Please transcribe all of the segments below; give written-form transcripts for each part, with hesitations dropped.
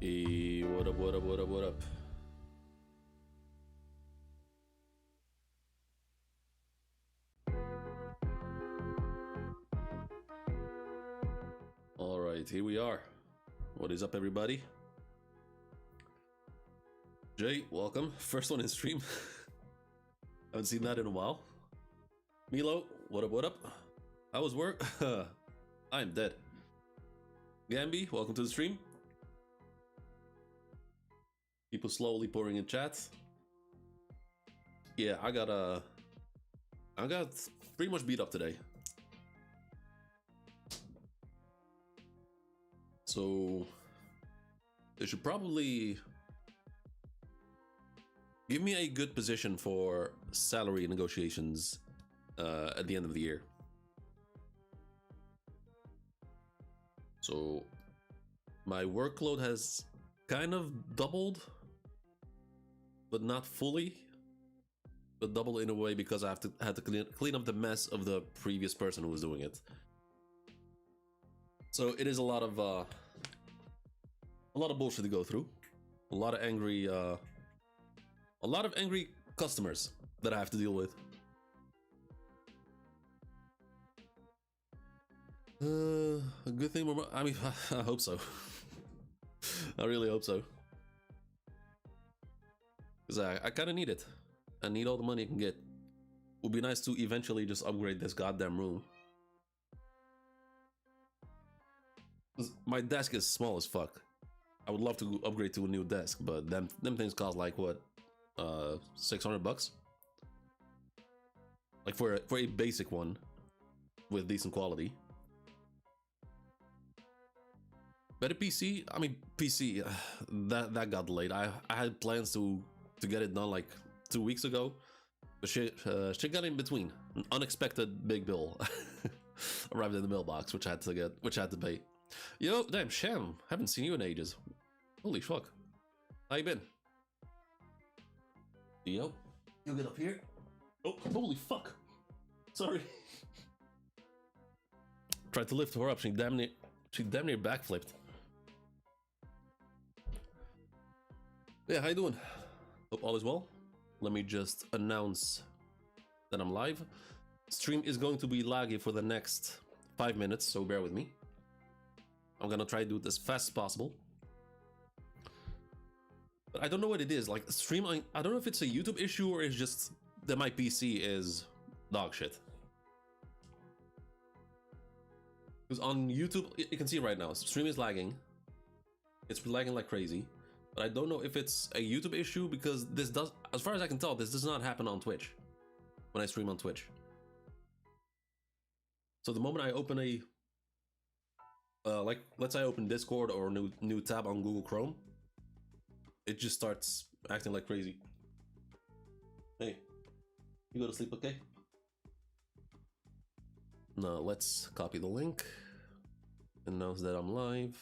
Hey, what up, what up, what up, what up? Alright, here we are. What is up, everybody? Jay, welcome. First one in stream. Haven't seen that in a while. Milo, what up, what up? How was work? I'm dead. Gambi, welcome to the stream. People slowly pouring in chat. Yeah, I got pretty much beat up today. So they should probably give me a good position for salary negotiations at the end of the year. So my workload has kind of doubled, but not fully. But double in a way because I had to clean up the mess of the previous person who was doing it. So it is a lot of bullshit to go through. A lot of angry customers that I have to deal with. A good thing. I mean, I hope so. I really hope so. Because I kind of need it. I need all the money I can get. Would be nice to eventually just upgrade this goddamn room. My desk is small as fuck. I would love to upgrade to a new desk, but them things cost like what, $600? Like for a basic one with decent quality. Better PC? I mean PC. That got delayed. I had plans to get it done like 2 weeks ago, but shit got in between. An unexpected big bill arrived in the mailbox, which I had to pay. Yo, damn Sham, haven't seen you in ages. Holy fuck, how you been? Yo, you get up here. Oh, holy fuck. Sorry. Tried to lift her up. She damn near backflipped. Yeah, how you doing? Hope all is well. Let me just announce that I'm live. Stream is going to be laggy for the next 5 minutes, so bear with me. I'm gonna try to do it as fast as possible. But I don't know what it is. Like, stream, I don't know if it's a YouTube issue or it's just that my PC is dog shit. Because on YouTube, you can see right now, stream is lagging. It's lagging like crazy. But I don't know if it's a YouTube issue because this does, as far as I can tell, this does not happen on Twitch. When I stream on Twitch. So the moment I open a, like, let's say I open Discord or a new tab on Google Chrome, it just starts acting like crazy. Hey, you go to sleep, okay? Now let's copy the link. Announce that I'm live.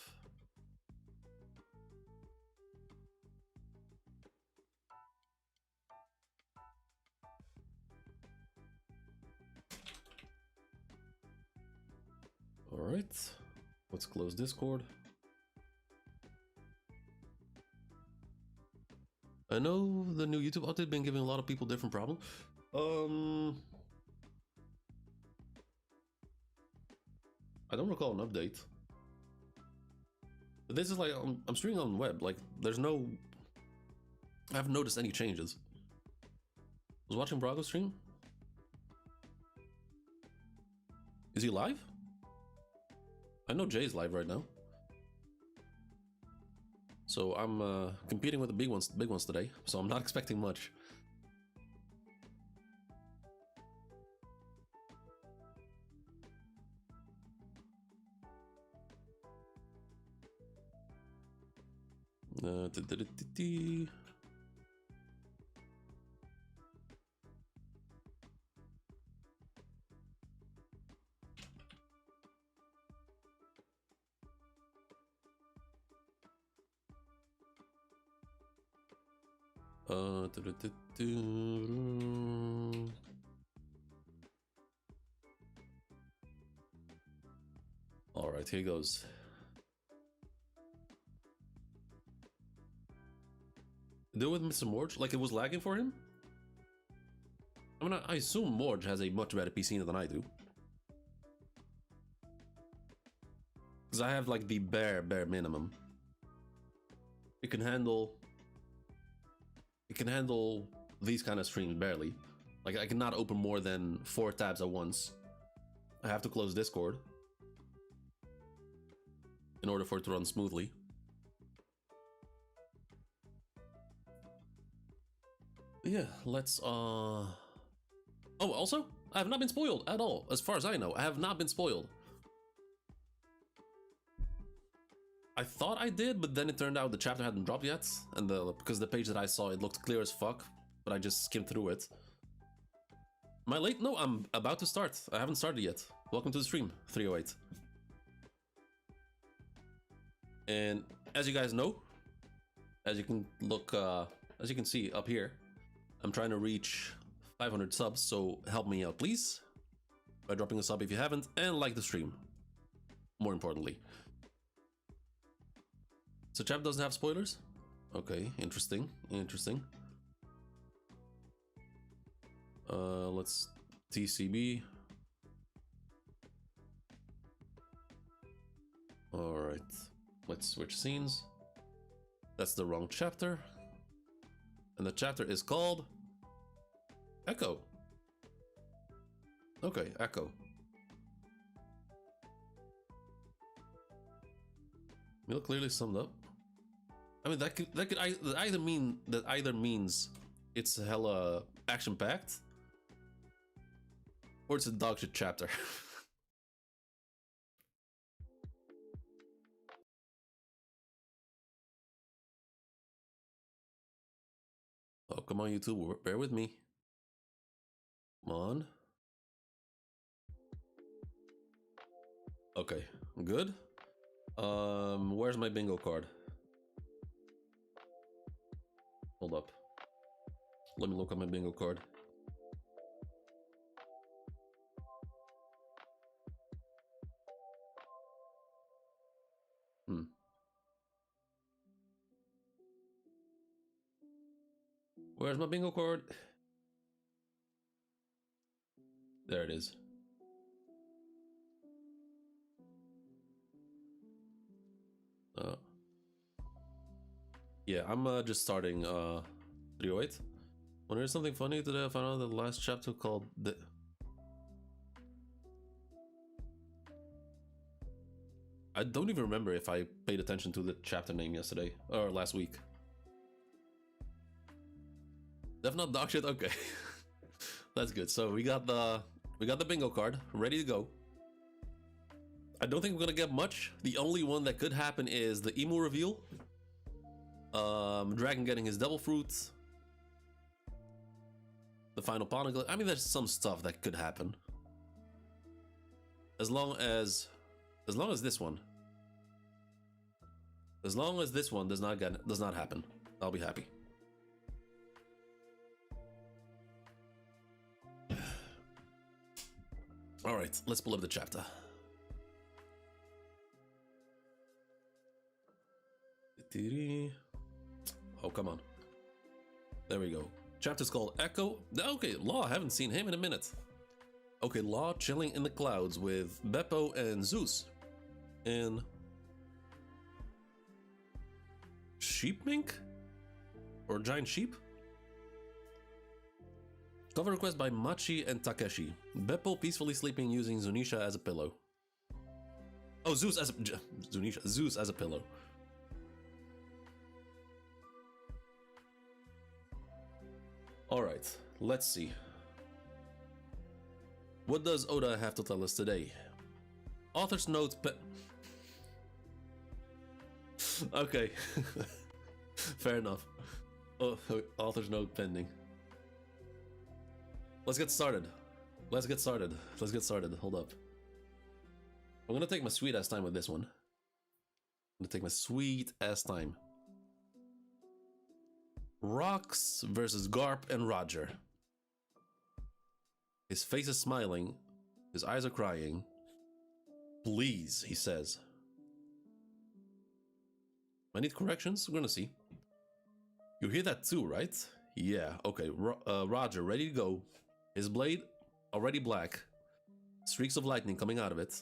All right, let's close Discord. I know the new YouTube update been giving a lot of people different problems. I don't recall an update. But this is like, I'm streaming on the web, like there's no, I haven't noticed any changes. I was watching Brago's stream. Is he live? I know Jay's live right now. So I'm competing with the big ones today, so I'm not expecting much. All right, here goes. do with Mr. Morge? Like it was lagging for him? I mean, I assume Morge has a much better PC than I do. Because I have like the bare minimum. It can handle these kind of streams barely. Like I cannot open more than 4 tabs at once. I have to close Discord in order for it to run smoothly. Yeah, let's oh, also, I have not been spoiled at all. As far as I know, I have not been spoiled. I thought I did, but then it turned out the chapter hadn't dropped yet, and because the page that I saw, it looked clear as fuck, but I just skimmed through it. Am I late? No, I'm about to start. I haven't started yet. Welcome to the stream, 308. And as you guys know, as you can see up here, I'm trying to reach 500 subs, so help me out, please, by dropping a sub if you haven't, and like the stream, more importantly. So chapter doesn't have spoilers? Okay, interesting. Let's TCB. Alright, let's switch scenes. That's the wrong chapter. And the chapter is called Echo. Okay, Echo. Meal clearly summed up. I mean, that could either means it's hella action packed, or it's a dog shit chapter. Oh, come on, YouTube, bear with me. Come on. Okay, good. Where's my bingo card? Hold up. Let me look at my bingo card. Where's my bingo card? There it is. Yeah, I'm just starting 308. When there's something funny today, I found out that the last chapter called the... I don't even remember if I paid attention to the chapter name yesterday or last week. Def not dog shit? Okay. That's good. So we got the bingo card ready to go. I don't think we're gonna get much. The only one that could happen is the emu reveal. Dragon getting his devil fruit. The final poneglyph. I mean, there's some stuff that could happen. As long as this one. As long as this one does not happen, I'll be happy. All right, let's pull up the chapter. Oh, come on. There we go. Chapter's called Echo. Okay, Law, I haven't seen him in a minute. Okay, Law chilling in the clouds with Beppo and Zeus. And... sheep mink? Or giant sheep? Cover request by Machi and Takeshi. Beppo peacefully sleeping using Zunisha as a pillow. Oh, Zeus as a... Zeus as a pillow. Alright, let's see. What does Oda have to tell us today? Author's note Okay. Fair enough. Oh, author's note pending. Let's get started. Let's get started. Hold up. I'm gonna take my sweet ass time with this one. I'm gonna take my sweet ass time. Rocks versus Garp and Roger. His face is smiling. His eyes are crying. Please, he says. I need corrections. We're gonna see. You hear that too, right? Yeah, okay. Roger, ready to go. His blade, already black. Streaks of lightning coming out of it.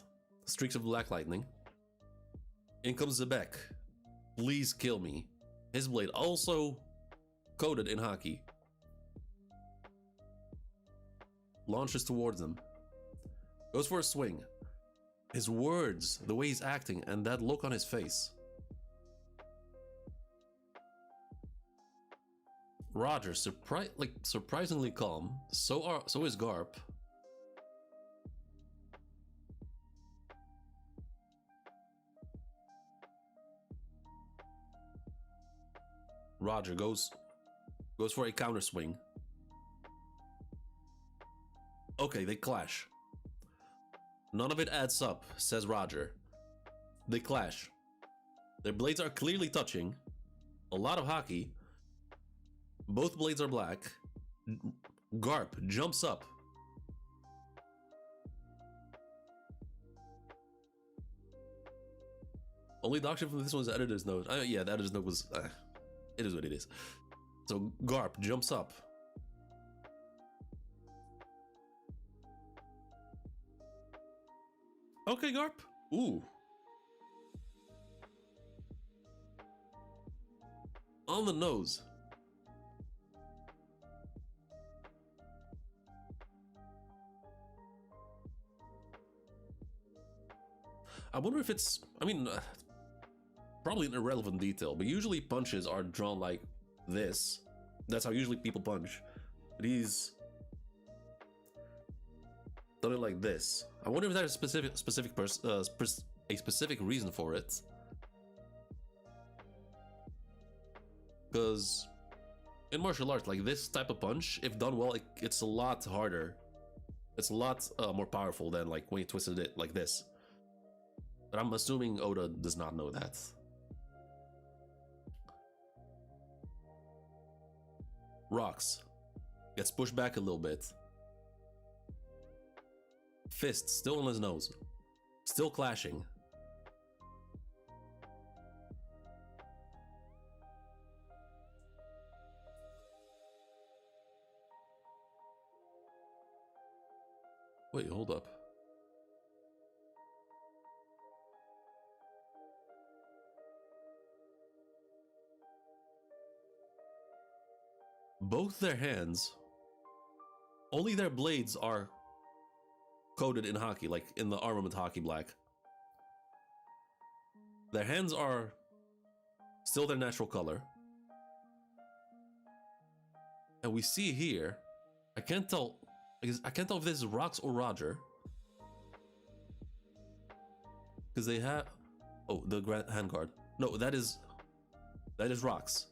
Streaks of black lightning. In comes Zebek. Please kill me. His blade also coated in hockey. Launches towards him. Goes for a swing. His words, the way he's acting, and that look on his face. Roger, surprisingly calm. So is Garp. Roger goes for a counter swing. Okay, they clash. None of it adds up, says Roger. They clash. Their blades are clearly touching. A lot of hockey. Both blades are black. Garp jumps up. Only doctrine from this one's editor's note. Yeah, the editor's note was... it is what it is. So Garp jumps up. Okay, Garp. Ooh. On the nose. I wonder if it's... I mean, probably an irrelevant detail, but usually punches are drawn like this. That's how usually people punch. But he's done it like this. I wonder if there's a specific reason for it. Because in martial arts, like this type of punch, if done well, it's a lot harder. It's a lot more powerful than like when you twisted it like this. But I'm assuming Oda does not know that. Rocks. Gets pushed back a little bit. Fist still on his nose. Still clashing. Wait, hold up. Both their hands, only their blades are coated in hockey, like in the armament hockey black. Their hands are still their natural color. And we see here, I can't tell if this is Rocks or Roger. Because they have, oh, the grand handguard. No, that is Rocks.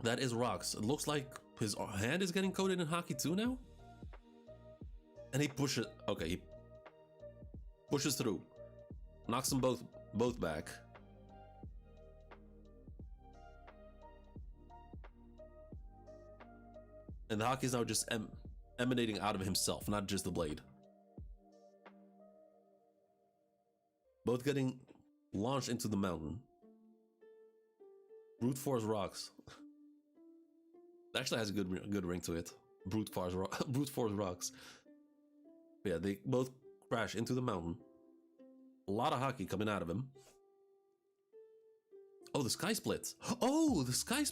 That is Rocks. It looks like his hand is getting coated in hockey too now. And he pushes, okay, he pushes through. Knocks them both back. And the hockey is now just emanating out of himself, not just the blade. Both getting launched into the mountain. Brute force Rocks. Actually has a good ring to it. Brute force Rocks. But yeah, they both crash into the mountain. A lot of hockey coming out of him. Oh, the sky splits. Oh, the sky.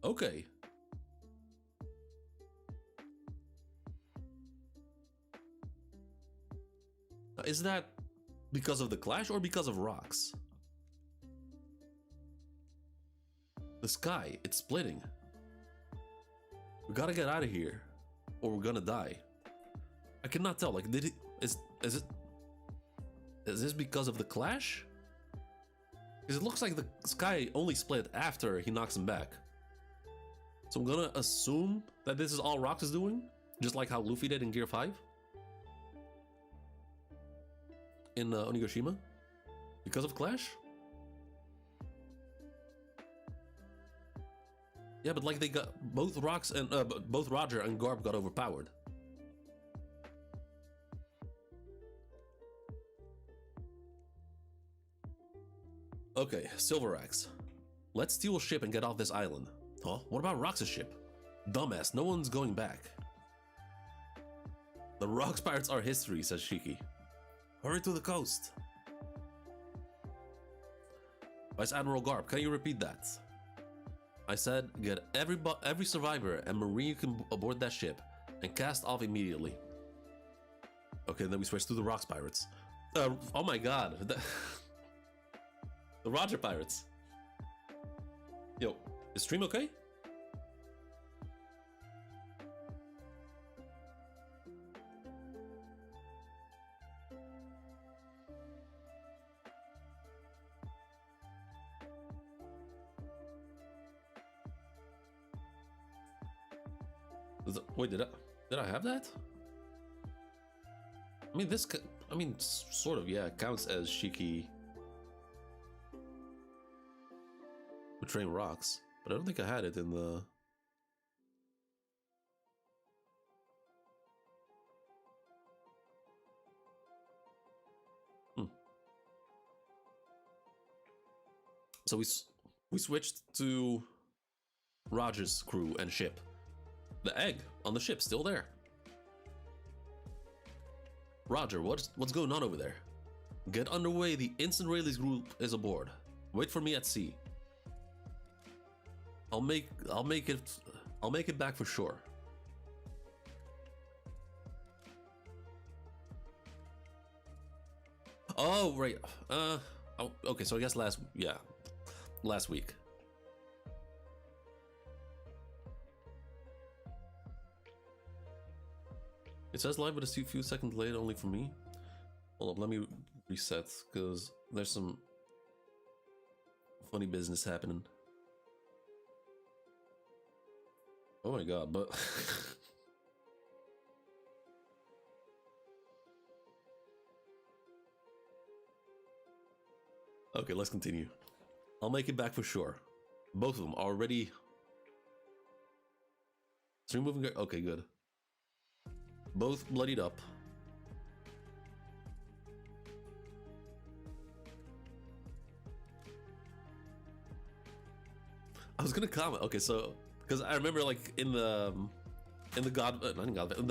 Okay. Now, is that because of the clash or because of Rocks? The sky, it's splitting. We gotta get out of here, or we're gonna die. I cannot tell. Like, is this because of the clash? Because it looks like the sky only split after he knocks him back. So I'm gonna assume that this is all Rocks is doing, just like how Luffy did in Gear 5 in Onigashima, because of clash. Yeah, but like they got both Rocks and both Roger and Garp got overpowered. Okay, Silver Axe. Let's steal a ship and get off this island. Huh? What about Rox's ship? Dumbass, no one's going back. The Rocks pirates are history, says Shiki. Hurry to the coast. Vice Admiral Garp, can you repeat that? I said, get every survivor and marine you can aboard that ship and cast off immediately. Okay, then we switch to the Rocks pirates. Oh my god. The Roger pirates. Yo, is stream okay? Wait, did I have that? I mean, sort of, yeah, counts as Shiki betraying Rocks, but I don't think I had it in the... So we switched to Roger's crew and ship. The egg on the ship still there. Roger, what's going on over there? Get underway. The instant Rayleigh's group is aboard. Wait for me at sea. I'll make it back for sure. Oh right. Oh, okay. So I guess last week. It says live, but a few seconds late only for me. Hold up, let me reset, because there's some funny business happening. Oh my god, but... Okay, let's continue. I'll make it back for sure. Both of them are already... Stream moving... Okay, good. Both bloodied up. I was gonna comment. Okay, so because I remember like in the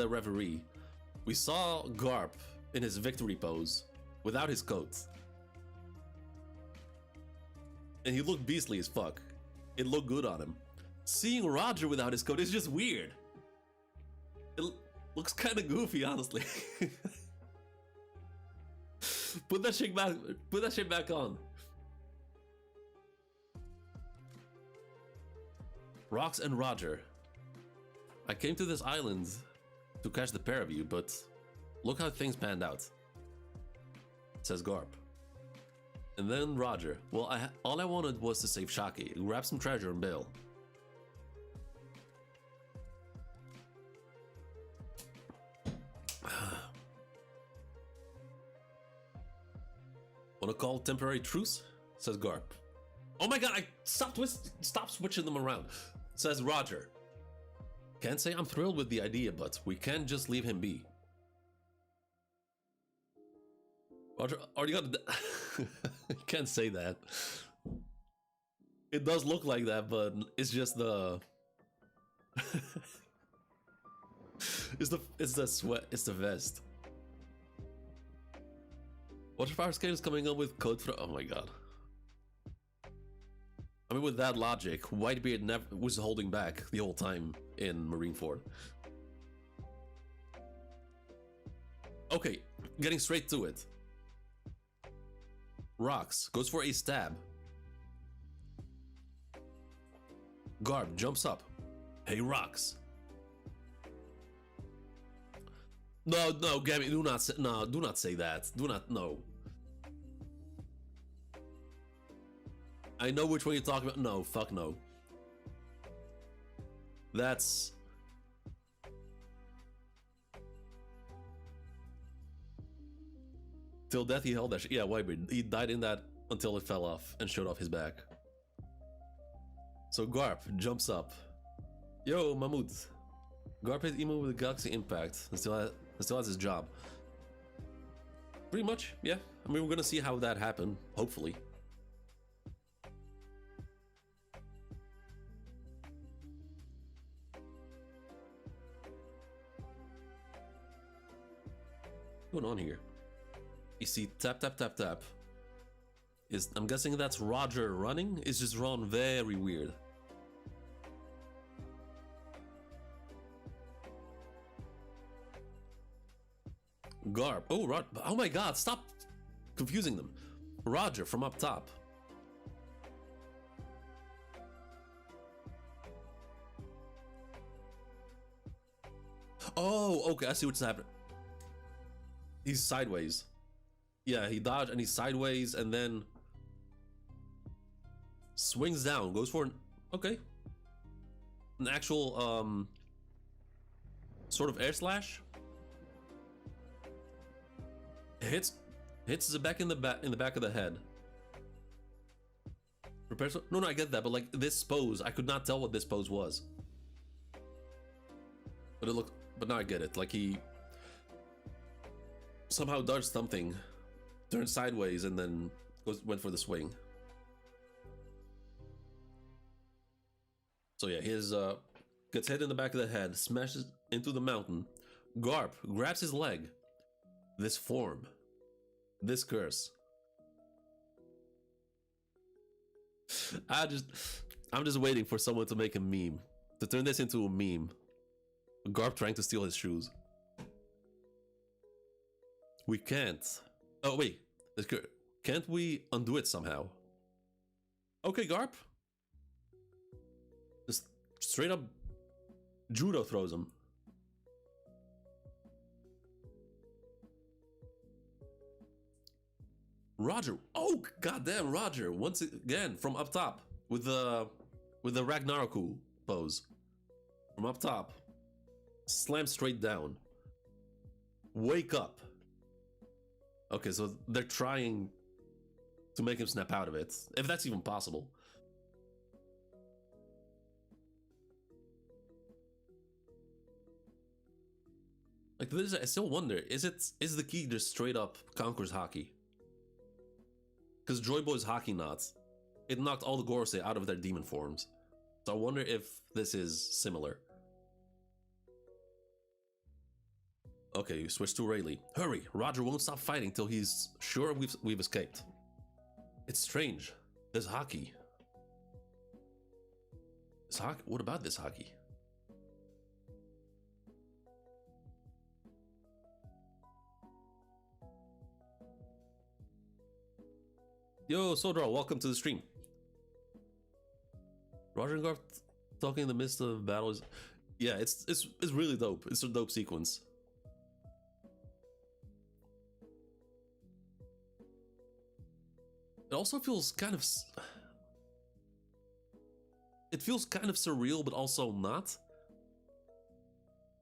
reverie, we saw Garp in his victory pose without his coat, and he looked beastly as fuck. It looked good on him. Seeing Roger without his coat is just weird. It looks kind of goofy, honestly. Put that shit back on. Rox and Roger. I came to this island to catch the pair of you, but look how things panned out, says Garp. And then Roger. Well, all I wanted was to save Shaki, grab some treasure and bail. Wanna call temporary truce? Says Garp. Oh my god, I stop switching them around. Says Roger. Can't say I'm thrilled with the idea, but we can't just leave him be. Roger already got Can't say that. It does look like that, but it's just the it's the sweat, it's the vest. Water Fire Skate is coming up with code for... Oh my god. I mean, with that logic, Whitebeard never was holding back the whole time in Marineford. Okay, getting straight to it. Rox goes for a stab. Garb jumps up. Hey, Rox. No, Gabby, do not say that. Do not, no. I know which one you're talking about. No, fuck no. That's... Till death he held that shit. Yeah, Whitebeard. He died in that until it fell off and showed off his back. So Garp jumps up. Yo, Mahmoud. Garp hit emo with a Galaxy Impact and still has his job. Pretty much, yeah. I mean, we're gonna see how that happened, hopefully. What's going on here? You see tap, tap, tap, tap. I'm guessing that's Roger running. It's just drawn very weird. Garp. Oh my god, stop confusing them. Roger from up top. Oh, okay, I see what's happening. He's sideways. Yeah, he dodged and he's sideways and then swings down, goes for an actual sort of air slash. Hits the back in the back of the head. No, I get that, but like this pose, I could not tell what this pose was. But now I get it. Like he somehow dodged something, turned sideways, and then went for the swing. So yeah, his gets hit in the back of the head, smashes into the mountain. Garp grabs his leg. This form, this curse. I'm just waiting for someone to make a meme, to turn this into a meme. Garp trying to steal his shoes. We can't. Oh wait, can't we undo it somehow? Okay, Garp. Just straight up judo throws him. Roger. Oh goddamn, Roger once again from up top with the Ragnaroku pose from up top. Slam straight down. Wake up. Okay, so they're trying to make him snap out of it, if that's even possible. Like this, I still wonder: is the key just straight up conquers Haki? Because Joy Boy's Haki knots, it knocked all the Gorosei out of their demon forms. So I wonder if this is similar. Okay, switch to Rayleigh. Hurry! Roger won't stop fighting till he's sure we've escaped. It's strange. There's Haki. What about this Haki? Yo, Sodra, welcome to the stream. Roger and Garp talking in the midst of battles. Yeah, it's really dope. It's a dope sequence. It also feels kind of... It feels kind of surreal, but also not.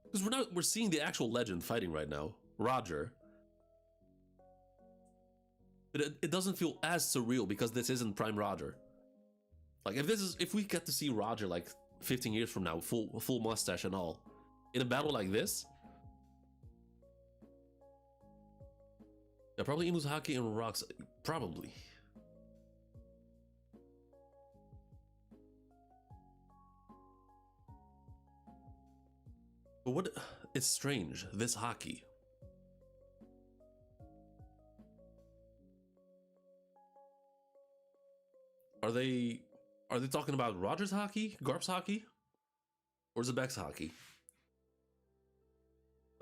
Because we're seeing the actual legend fighting right now. Roger. But it doesn't feel as surreal because this isn't Prime Roger. Like if we get to see Roger like 15 years from now, full mustache and all, in a battle like this. Yeah, probably Imu's Haki and rocks. Probably. But what? It's strange. This Haki. Are they talking about Roger's Haki, Garp's Haki, or Zebek's Haki?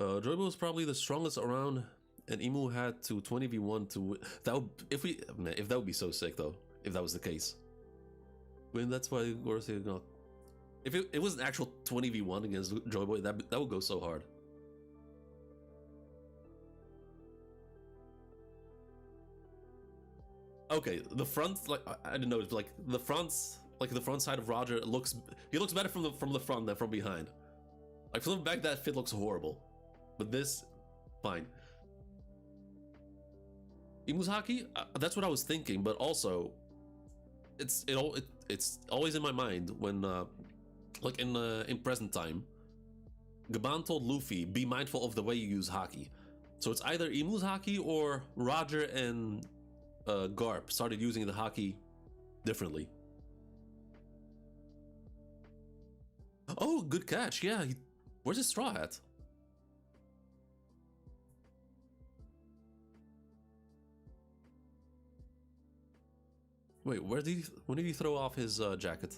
Joybo was probably the strongest around, and Imu had to 20v1 to that. If that would be so sick though. If that was the case, when that's why Gorosei got. If it was an actual 20v1 against Joyboy, that would go so hard. Okay, the front, like I didn't know, it's like the fronts, like the front side of Roger looks better from the front than from behind. Like from the back, that fit looks horrible, but this, fine. Imu's Haki, that's what I was thinking, but also, it's always in my mind when. Like in present time, Gaban told Luffy, be mindful of the way you use Haki. So it's either Imu's Haki or Roger and Garp started using the Haki differently. Oh, good catch. Yeah, where's his straw at? Wait, when did he throw off his jacket?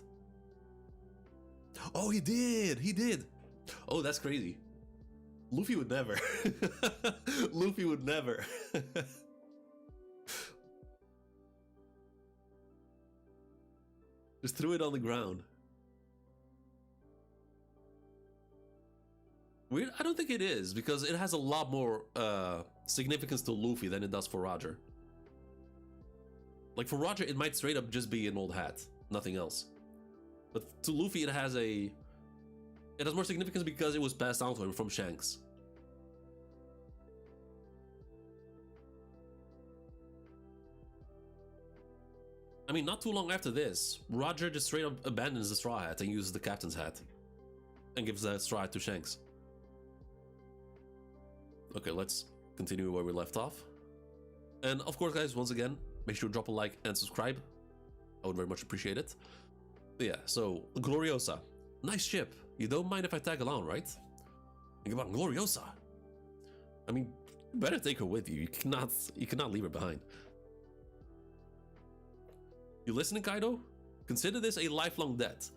Oh, he did! He did! Oh, that's crazy. Luffy would never. Luffy would never. Just threw it on the ground. Weird? I don't think it is, because it has a lot more significance to Luffy than it does for Roger. Like for Roger, it might straight up just be an old hat, nothing else. But to Luffy, it has more significance because it was passed down to him from Shanks. I mean, not too long after this, Roger just straight up abandons the straw hat and uses the captain's hat. And gives that straw hat to Shanks. Okay, let's continue where we left off. And of course, guys, once again, make sure to drop a like and subscribe. I would very much appreciate it. But yeah, so, Gloriosa. Nice ship. You don't mind if I tag along, right? Think about Gloriosa. I mean, you better take her with you. You cannot leave her behind. You listening, Kaido? Consider this a lifelong debt.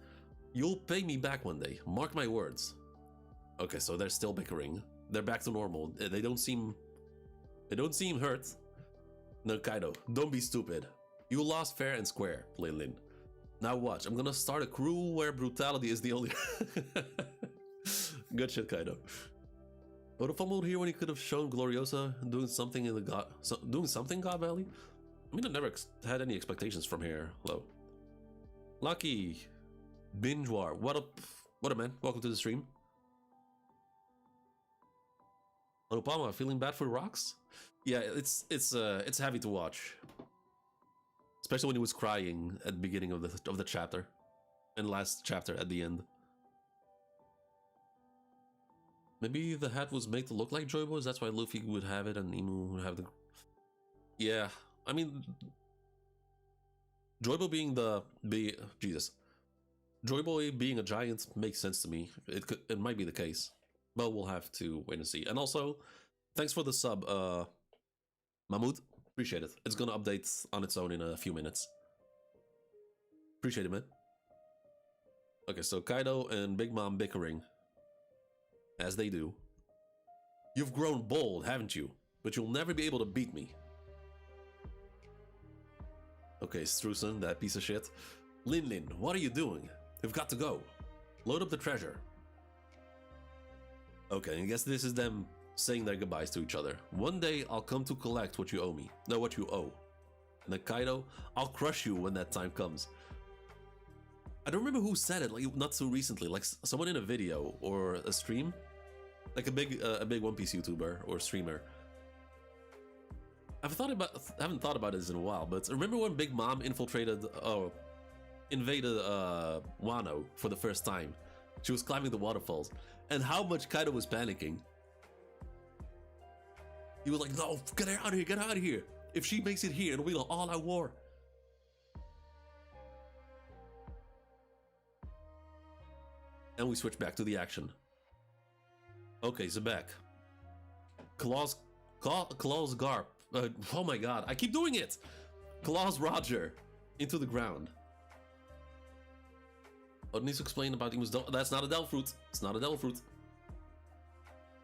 You'll pay me back one day. Mark my words. Okay, so they're still bickering. They're back to normal. They don't seem hurt. No, Kaido, don't be stupid. You lost fair and square, Lin Lin. Now watch, I'm gonna start a crew where brutality is the only... Good shit, Kaido. Oda fumbled here when he could have shown Gloriosa doing something in the God Valley? I mean, I never had any expectations from here, though. Lucky. Binge War. What up? What up, man? Welcome to the stream. Onopama, feeling bad for rocks? Yeah, it's heavy to watch. Especially when he was crying at the beginning of the chapter. And last chapter at the end. Maybe the hat was made to look like Joyboy's, that's why Luffy would have it and Imu would have the... Yeah, I mean... Joyboy being Jesus. Joyboy being a giant makes sense to me. It might be the case. But we'll have to wait and see. And also, thanks for the sub, Mahmoud. Appreciate it. It's gonna update on its own in a few minutes. Appreciate it, man. Okay, so Kaido and Big Mom bickering. As they do. You've grown bold, haven't you? But you'll never be able to beat me. Okay, Strusen, that piece of shit. Lin Lin, what are you doing? We've got to go. Load up the treasure. Okay, I guess this is them saying their goodbyes to each other. One day, I'll come to collect what you owe me. No, what you owe. And then Kaido, I'll crush you when that time comes. I don't remember who said it, like not so recently, like someone in a video or a stream. Like a big One Piece YouTuber or streamer. I haven't thought about this in a while, but remember when Big Mom invaded Wano for the first time? She was climbing the waterfalls, and how much Kaido was panicking. He was like, no, get her out of here, get her out of here. If she makes it here, it'll be an all-out war. And we switch back to the action. Okay, so back. Claws Garp. Oh my god, I keep doing it! Claws Roger into the ground. Oden needs to explain about Imu's that's not a devil fruit. It's not a devil fruit.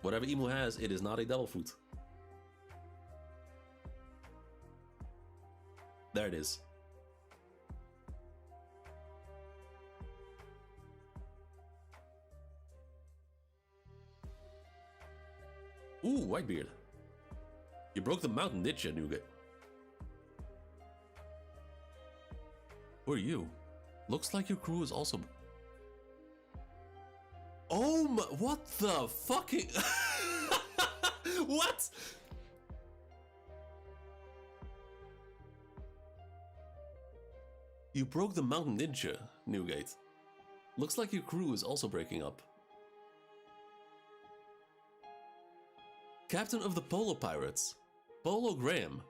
Whatever Imu has, it is not a devil fruit. There it is. Ooh, Whitebeard. You broke the mountain, did you, Nougat? Who are you? Looks like your crew is also... Oh my... What the fucking... What? You broke the mountain, didn't you, Newgate? Looks like your crew is also breaking up. Captain of the Polo Pirates, Polo Graham.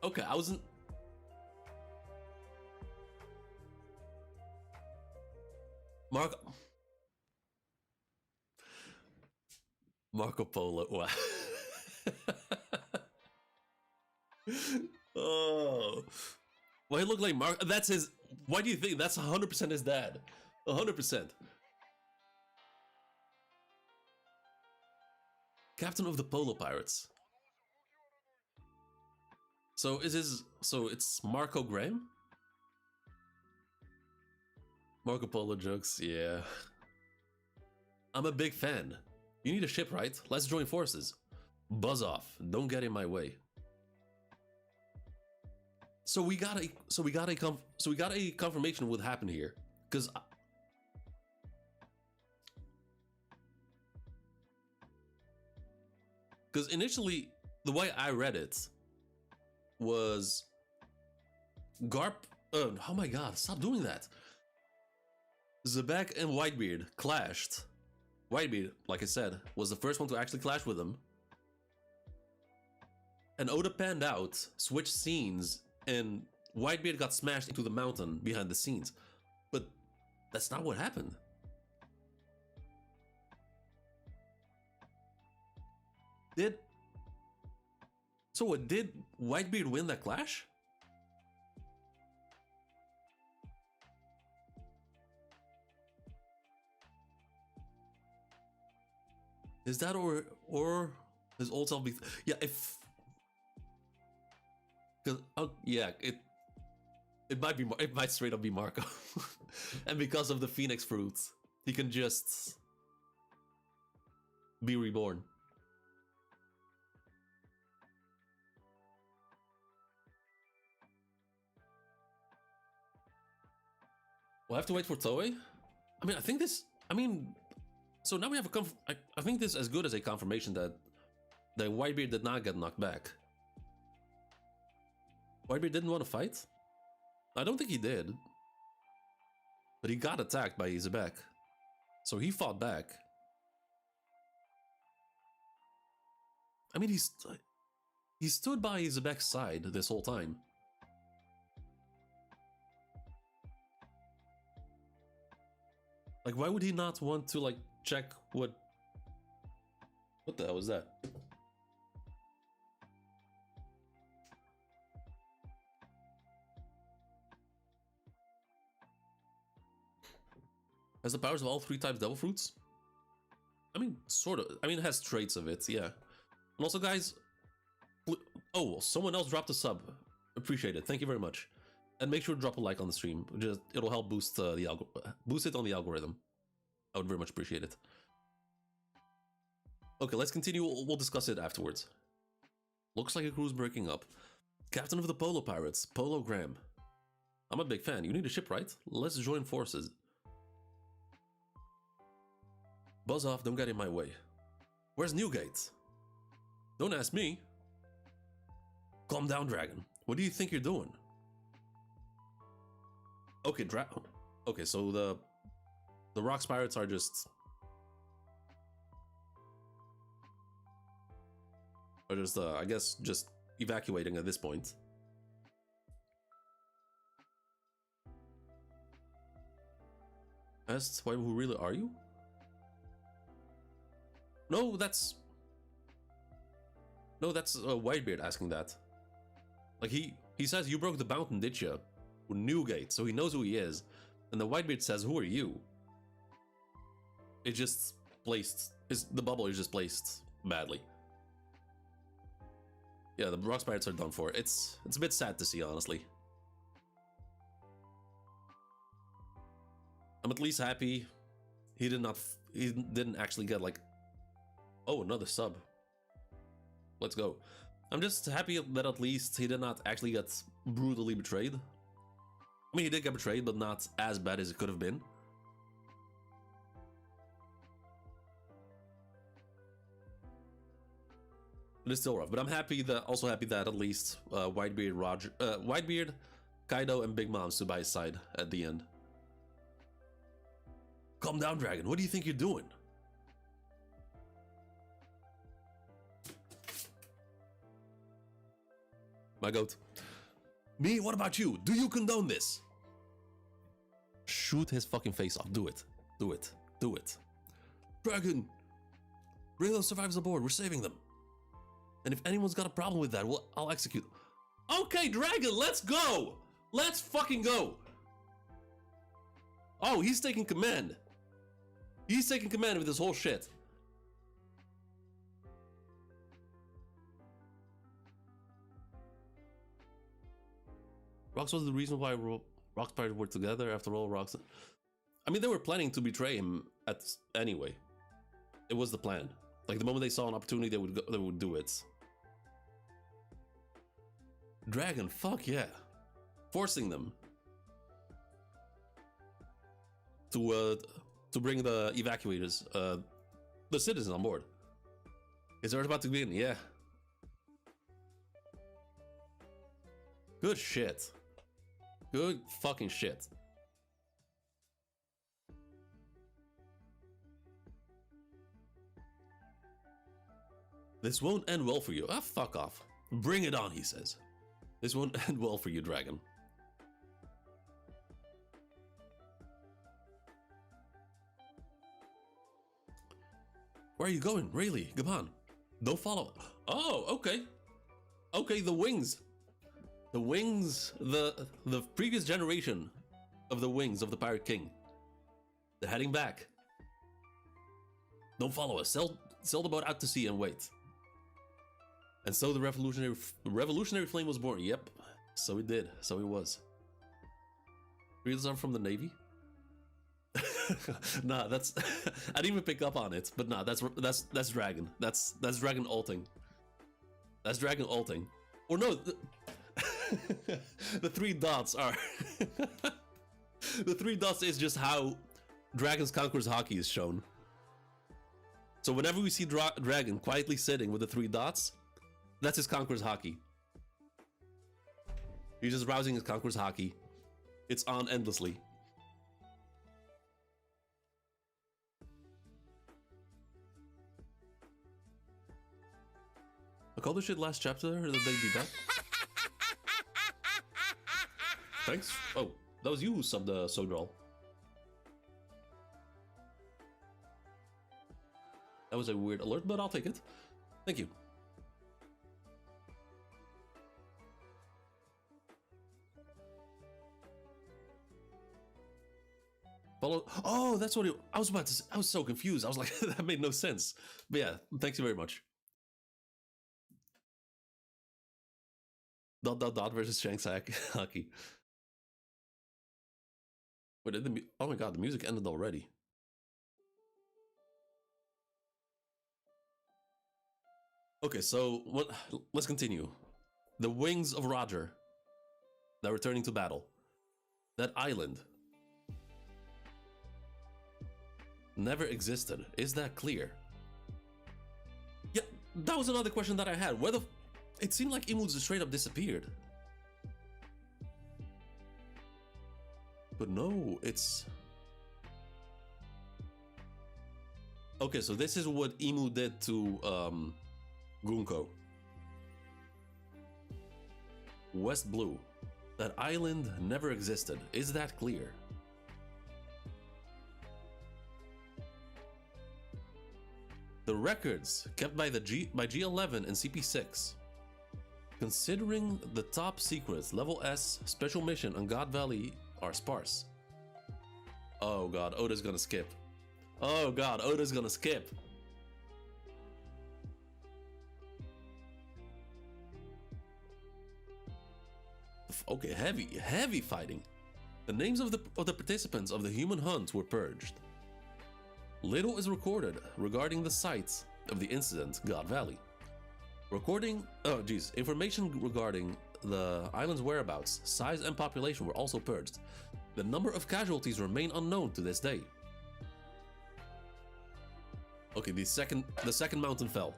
Okay, I wasn't... Mark... Marco Polo. Wow. Oh. Well, he looked like Mark. That's his. Why do you think that's 100% his dad? 100%. Captain of the Polo Pirates. So is his. So it's Marco Graham? Marco Polo jokes, yeah. I'm a big fan. You need a ship, right? Let's join forces. Buzz off. Don't get in my way. So we got a confirmation of what happened here, because initially the way I read it was Garp. Oh my god! Stop doing that. Zebek and Whitebeard clashed. Whitebeard, like I said, was the first one to actually clash with him. And Oda panned out, switched scenes, and Whitebeard got smashed into the mountain behind the scenes. But that's not what happened. So what, did Whitebeard win that clash? Is that or his old self be? Yeah, if because yeah, it might straight up be Marco, and because of the Phoenix fruits, he can just be reborn. We'll have to wait for Toei. I mean, I think this. I mean. So now we have a I think this is as good as a confirmation that Whitebeard did not get knocked back. Whitebeard didn't want to fight? I don't think he did. But he got attacked by Zebek. So he fought back. I mean, he stood by Zebek's side this whole time. Like, why would he not want to, like, check what the hell was that? Has the powers of all 3 types devil fruits? I mean, sort of. I mean, it has traits of it, yeah. And also, guys... Oh, someone else dropped a sub. Appreciate it. Thank you very much. And make sure to drop a like on the stream. It'll help boost boost it on the algorithm. I would very much appreciate it. Okay, let's continue. We'll discuss it afterwards. Looks like a crew's breaking up. Captain of the Polo Pirates, Polo Graham. I'm a big fan. You need a ship, right? Let's join forces. Buzz off, don't get in my way. Where's Newgate? Don't ask me. Calm down, Dragon. What do you think you're doing? Okay, okay, so the Rocks Pirates are just... I guess, just evacuating at this point. Asked, who really are you? No, that's Whitebeard asking that. Like, he says, you broke the mountain, did you? With Newgate, so he knows who he is. And the Whitebeard says, who are you? It just placed... the bubble is just placed badly. Yeah, the Rocks Pirates are done for. It's a bit sad to see, honestly. I'm at least happy he didn't actually get, like... Oh, another sub. Let's go. I'm just happy that at least he did not actually get brutally betrayed. I mean, he did get betrayed, but not as bad as it could have been. It is still rough, but I'm happy that at least Whitebeard, Kaido, and Big Mom stood by his side at the end. Calm down, Dragon. What do you think you're doing? My goat. Me? What about you? Do you condone this? Shoot his fucking face off. Do it. Do it. Do it. Dragon! Bring those survivors aboard. We're saving them. And if anyone's got a problem with that, well, I'll execute. Okay, Dragon, let's go. Let's fucking go. Oh, he's taking command. He's taking command of this whole shit. Rox was the reason why Rock's party were together. After all, Rox... I mean, they were planning to betray him anyway. It was the plan. Like, the moment they saw an opportunity, they would do it. Dragon, fuck yeah. Forcing them to bring the evacuators, the citizens on board. Is there about to begin? Yeah. Good shit. Good fucking shit. This won't end well for you. Ah, fuck off. Bring it on, he says. This won't end well for you, Dragon. Where are you going? Rayleigh, come on. Don't follow. Oh, okay. Okay, the wings. The wings, the previous generation of the wings of the Pirate King. They're heading back. Don't follow us. Sail the boat out to sea and wait. And so the revolutionary flame was born. Yep, so it did. So it was. Reels are from the Navy. Nah, that's I didn't even pick up on it, but nah, that's Dragon. That's Dragon ulting. That's Dragon ulting. Or no, the 3 dots are the 3 dots is just how Dragon's Conqueror's Hockey is shown. So whenever we see Dragon quietly sitting with the 3 dots, that's his Conqueror's Hockey. He's just rousing his Conqueror's Hockey. It's on endlessly. I called this shit last chapter, or the day be back? Thanks. Oh, that was you who subbed the Sodral. That was a weird alert, but I'll take it. Thank you. Follow. Oh, that's what it. I was about to say, I was so confused. I was like, that made no sense. But yeah, thanks you very much. Dot versus Shanks Hockey. Wait, oh my god, the music ended already. Okay, so let's continue. The wings of Roger. They're returning to battle. That island never existed. Is that clear? Yeah, that was another question that I had. Where the... It seemed like Imu just straight up disappeared. But no, it's... Okay, so this is what Imu did to Gunko. West Blue. That island never existed. Is that clear? The records kept by by G11 and CP6, considering the top secrets level S special mission on God Valley, are sparse. Oh god, Oda's gonna skip. Oh god, Oda's gonna skip. Okay, heavy fighting. The names of the participants of the human hunt were purged. Little is recorded regarding the sites of the incident, God Valley. Information regarding the island's whereabouts, size and population were also purged. The number of casualties remain unknown to this day. Okay, the second mountain fell.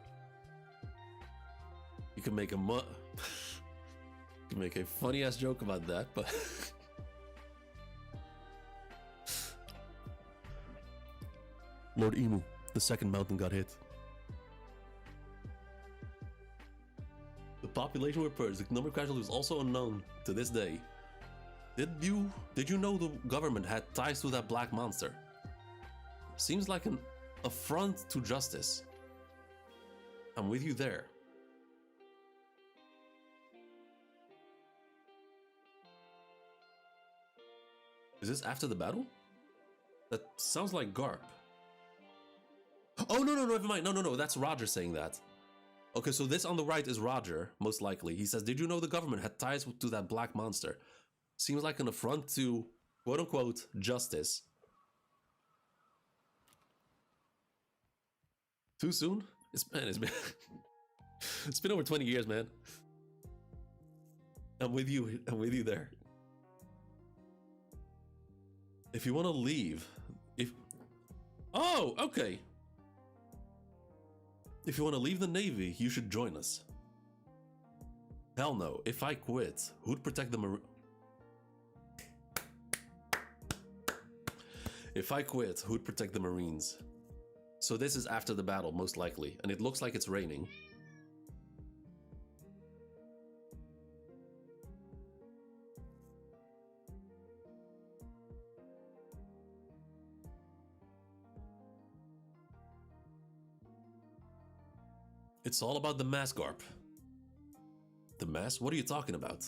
You can make a funny ass joke about that, but Lord Imu, the second mountain got hit. The population were purged. The number of casualties was also unknown to this day. Did you know the government had ties to that black monster? Seems like an affront to justice. I'm with you there. Is this after the battle? That sounds like Garp. Oh, no, never mind. No, that's Roger saying that. Okay, so this on the right is Roger, most likely. He says, did you know the government had ties to that black monster? Seems like an affront to, quote-unquote, justice. Too soon? It's been it's been over 20 years, man. I'm with you there. If you want to leave, oh, okay. If you want to leave the Navy, you should join us. Hell no. If I quit, who'd protect the If I quit, who'd protect the Marines? So this is after the battle, most likely, and it looks like it's raining. It's all about the mass, Garp. The mass? What are you talking about?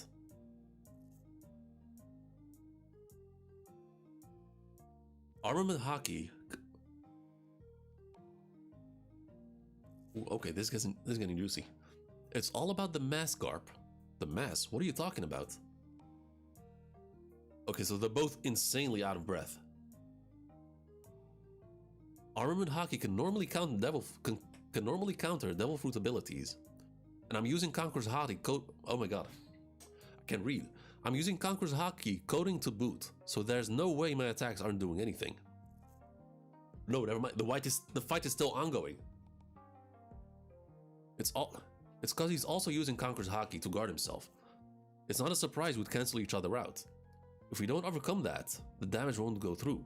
Armament hockey. Ooh, okay, this is getting juicy. It's all about the mass, Garp. The mass? What are you talking about? Okay, so they're both insanely out of breath. Armament hockey can normally counter devil fruit abilities. And I'm using Conqueror's Hockey code. Oh my god. I can't read. I'm using Conqueror's Hockey coding to boot, so there's no way my attacks aren't doing anything. No, never mind. The fight is still ongoing. It's because he's also using Conqueror's Hockey to guard himself. It's not a surprise we'd cancel each other out. If we don't overcome that, the damage won't go through.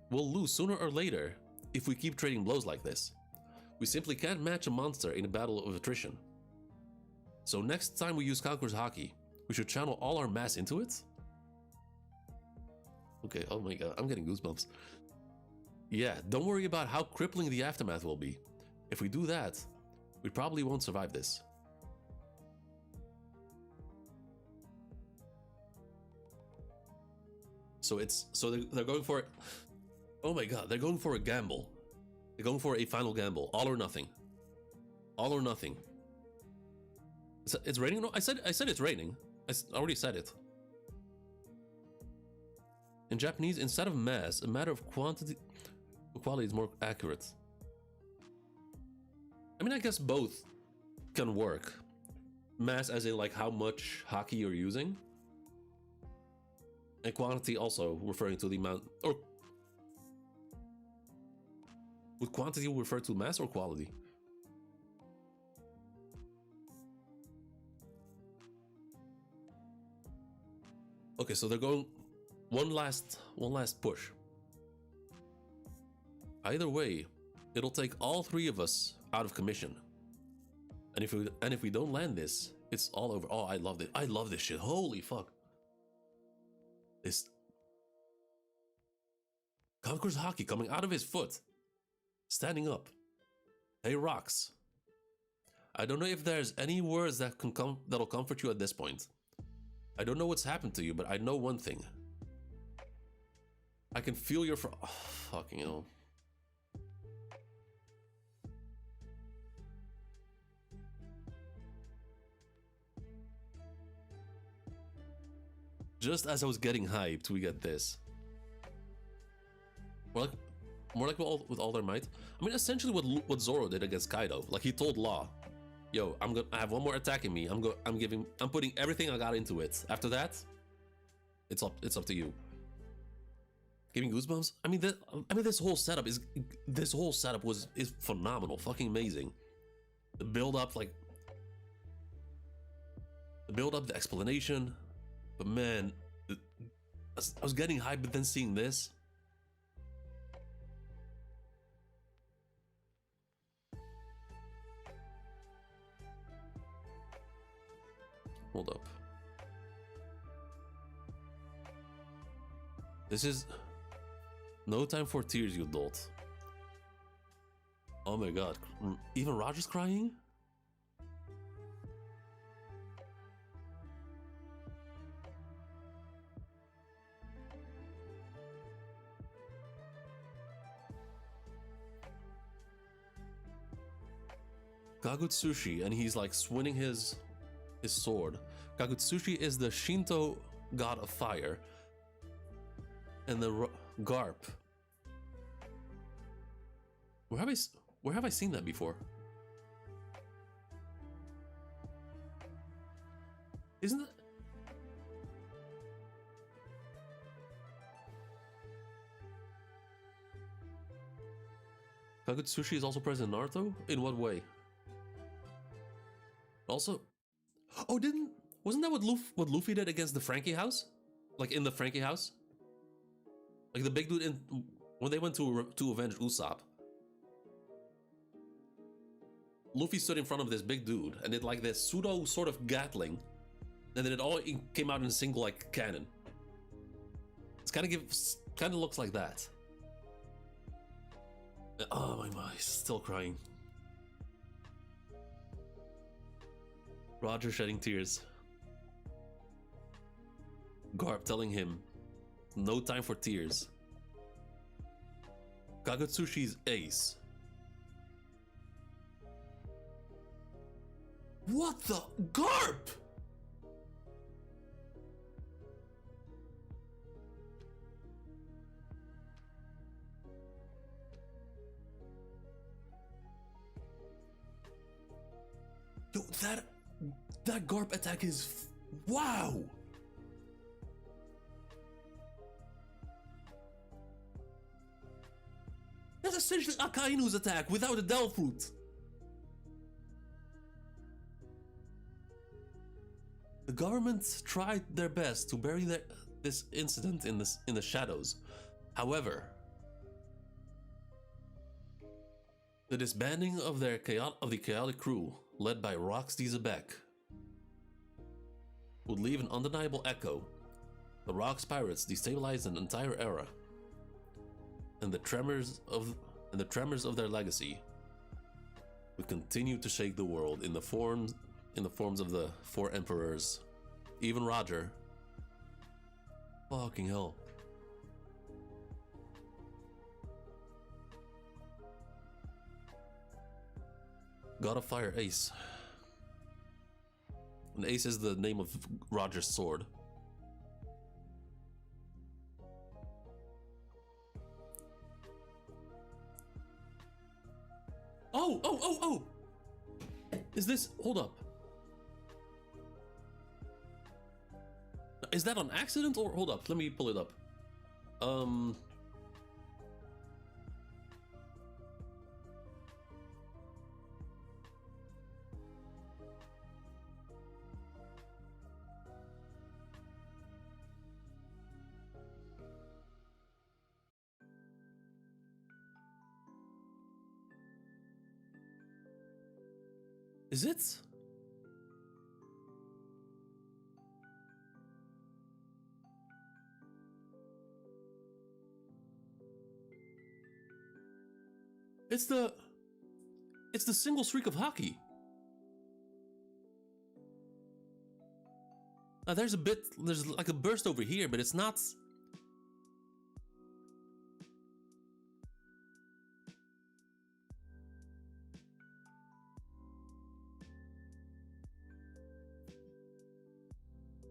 We'll lose sooner or later if we keep trading blows like this. We simply can't match a monster in a battle of attrition. So next time we use Conqueror's Hockey, we should channel all our mass into it? Okay, oh my god, I'm getting goosebumps. Yeah, don't worry about how crippling the aftermath will be. If we do that, we probably won't survive this. So they're going for it. Oh my god, they're going for a gamble. They're going for a final gamble. All or nothing. All or nothing. It's raining? No, I said it's raining. I already said it. In Japanese, instead of mass, a matter of quality is more accurate. I mean, I guess both can work. Mass as in like how much hockey you're using. And quantity also referring to the amount, or would quantity refer to mass or quality? Okay, so they're going one last push. Either way, it'll take all three of us out of commission. And if we don't land this, it's all over. Oh, I love it. I love this shit. Holy fuck. This Conqueror's Hockey coming out of his foot. Standing up. Hey, rocks. I don't know if there's any words that'll comfort you at this point. I don't know what's happened to you, but I know one thing. I can feel your oh, fucking hell. Just as I was getting hyped, we get this. More like with all their might. I mean, essentially what Zoro did against Kaido. Like, he told Law, "Yo, I have one more attack in me. I'm putting everything I got into it. After that, it's up to you." Giving goosebumps. I mean, this whole setup is phenomenal. Fucking amazing. The build up, the explanation. But man, I was getting hyped, but then seeing this. Hold up. No time for tears, you dolt. Oh my god. Even Roger's crying? Kagutsushi, and he's like swinging his sword. Kagutsushi is the Shinto god of fire. And the Garp. Where have I seen that before? Isn't it? Kagutsushi is also present in Naruto? In what way? Also, oh, wasn't that what Luffy did against the Frankie house? Like in the Frankie house? Like the big dude when they went to avenge Usopp. Luffy stood in front of this big dude and did like this pseudo sort of Gatling, and then it all came out in a single like cannon. It's kind of looks like that. Oh my, still crying. Roger shedding tears. Garp telling him, no time for tears. Kagutsushi's ace. What the? Garp! Yo, that Garp attack is... Wow! That's essentially Akainu's attack without a Del Fruit. The government tried their best to bury this incident in the shadows. However, the disbanding of the chaotic crew, led by Roxy Zebek, would leave an undeniable echo. The Rocks pirates destabilized an entire era, and the tremors of their legacy would continue to shake the world in the forms of the four emperors. Even Roger. Fucking hell. God of Fire Ace. And Ace is the name of Roger's sword. Oh! Is this... Hold up. Is that on accident or... Hold up, let me pull it up. Is it? It's the single streak of hockey. There's like a burst over here, but it's not.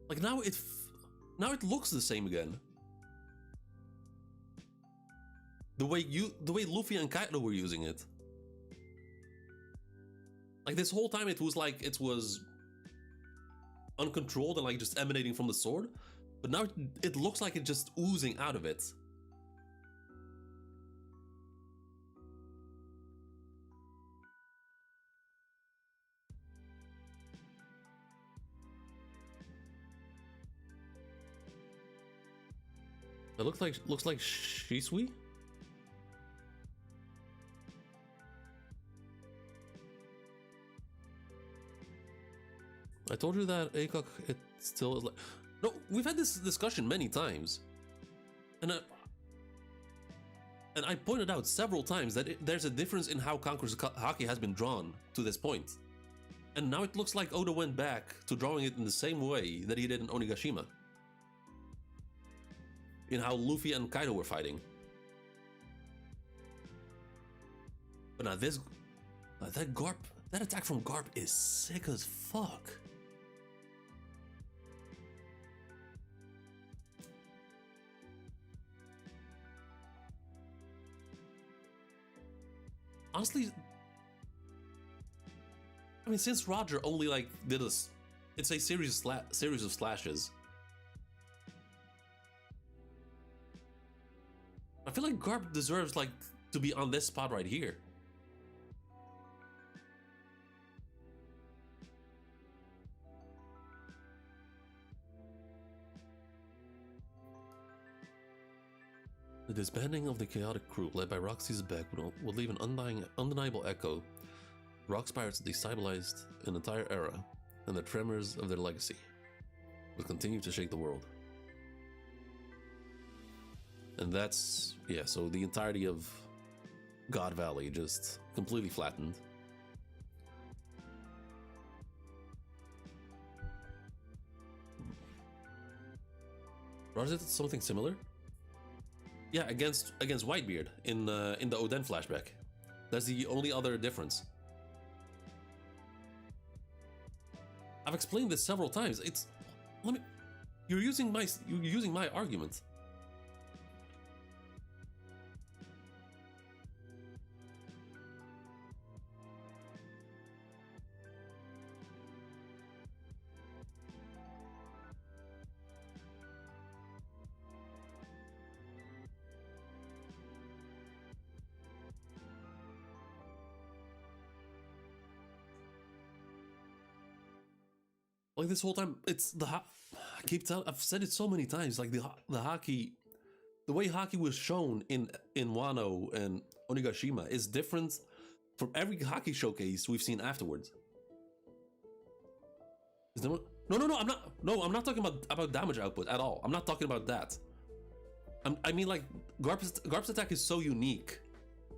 Like now it looks the same again. The way Luffy and Kaido were using it. Like this whole time it was uncontrolled and like just emanating from the sword, but now it looks like it's just oozing out of it. It looks like Shisui. I told you that Aikok, it still is like... No, we've had this discussion many times. And And I pointed out several times that there's a difference in how Conqueror's Haki has been drawn to this point. And now it looks like Oda went back to drawing it in the same way that he did in Onigashima. In how Luffy and Kaido were fighting. But now this... that attack from Garp is sick as fuck. Honestly, I mean, since Roger only like did it's a series of slashes. I feel like Garp deserves like to be on this spot right here. The disbanding of the chaotic crew led by Roxy's Beck would leave an undeniable echo. Rock's pirates destabilized an entire era, and the tremors of their legacy would continue to shake the world. And that's, yeah, so the entirety of God Valley just completely flattened. Roger did something similar? Yeah, against Whitebeard in the Oden flashback. That's the only other difference. I've explained this several times. You're using my argument. Like this whole time, it's I've said it so many times. Like the Haki, the way Haki was shown in Wano and Onigashima is different from every Haki showcase we've seen afterwards. No, I'm not talking about damage output at all. I'm not talking about that. I mean, like Garp's attack is so unique.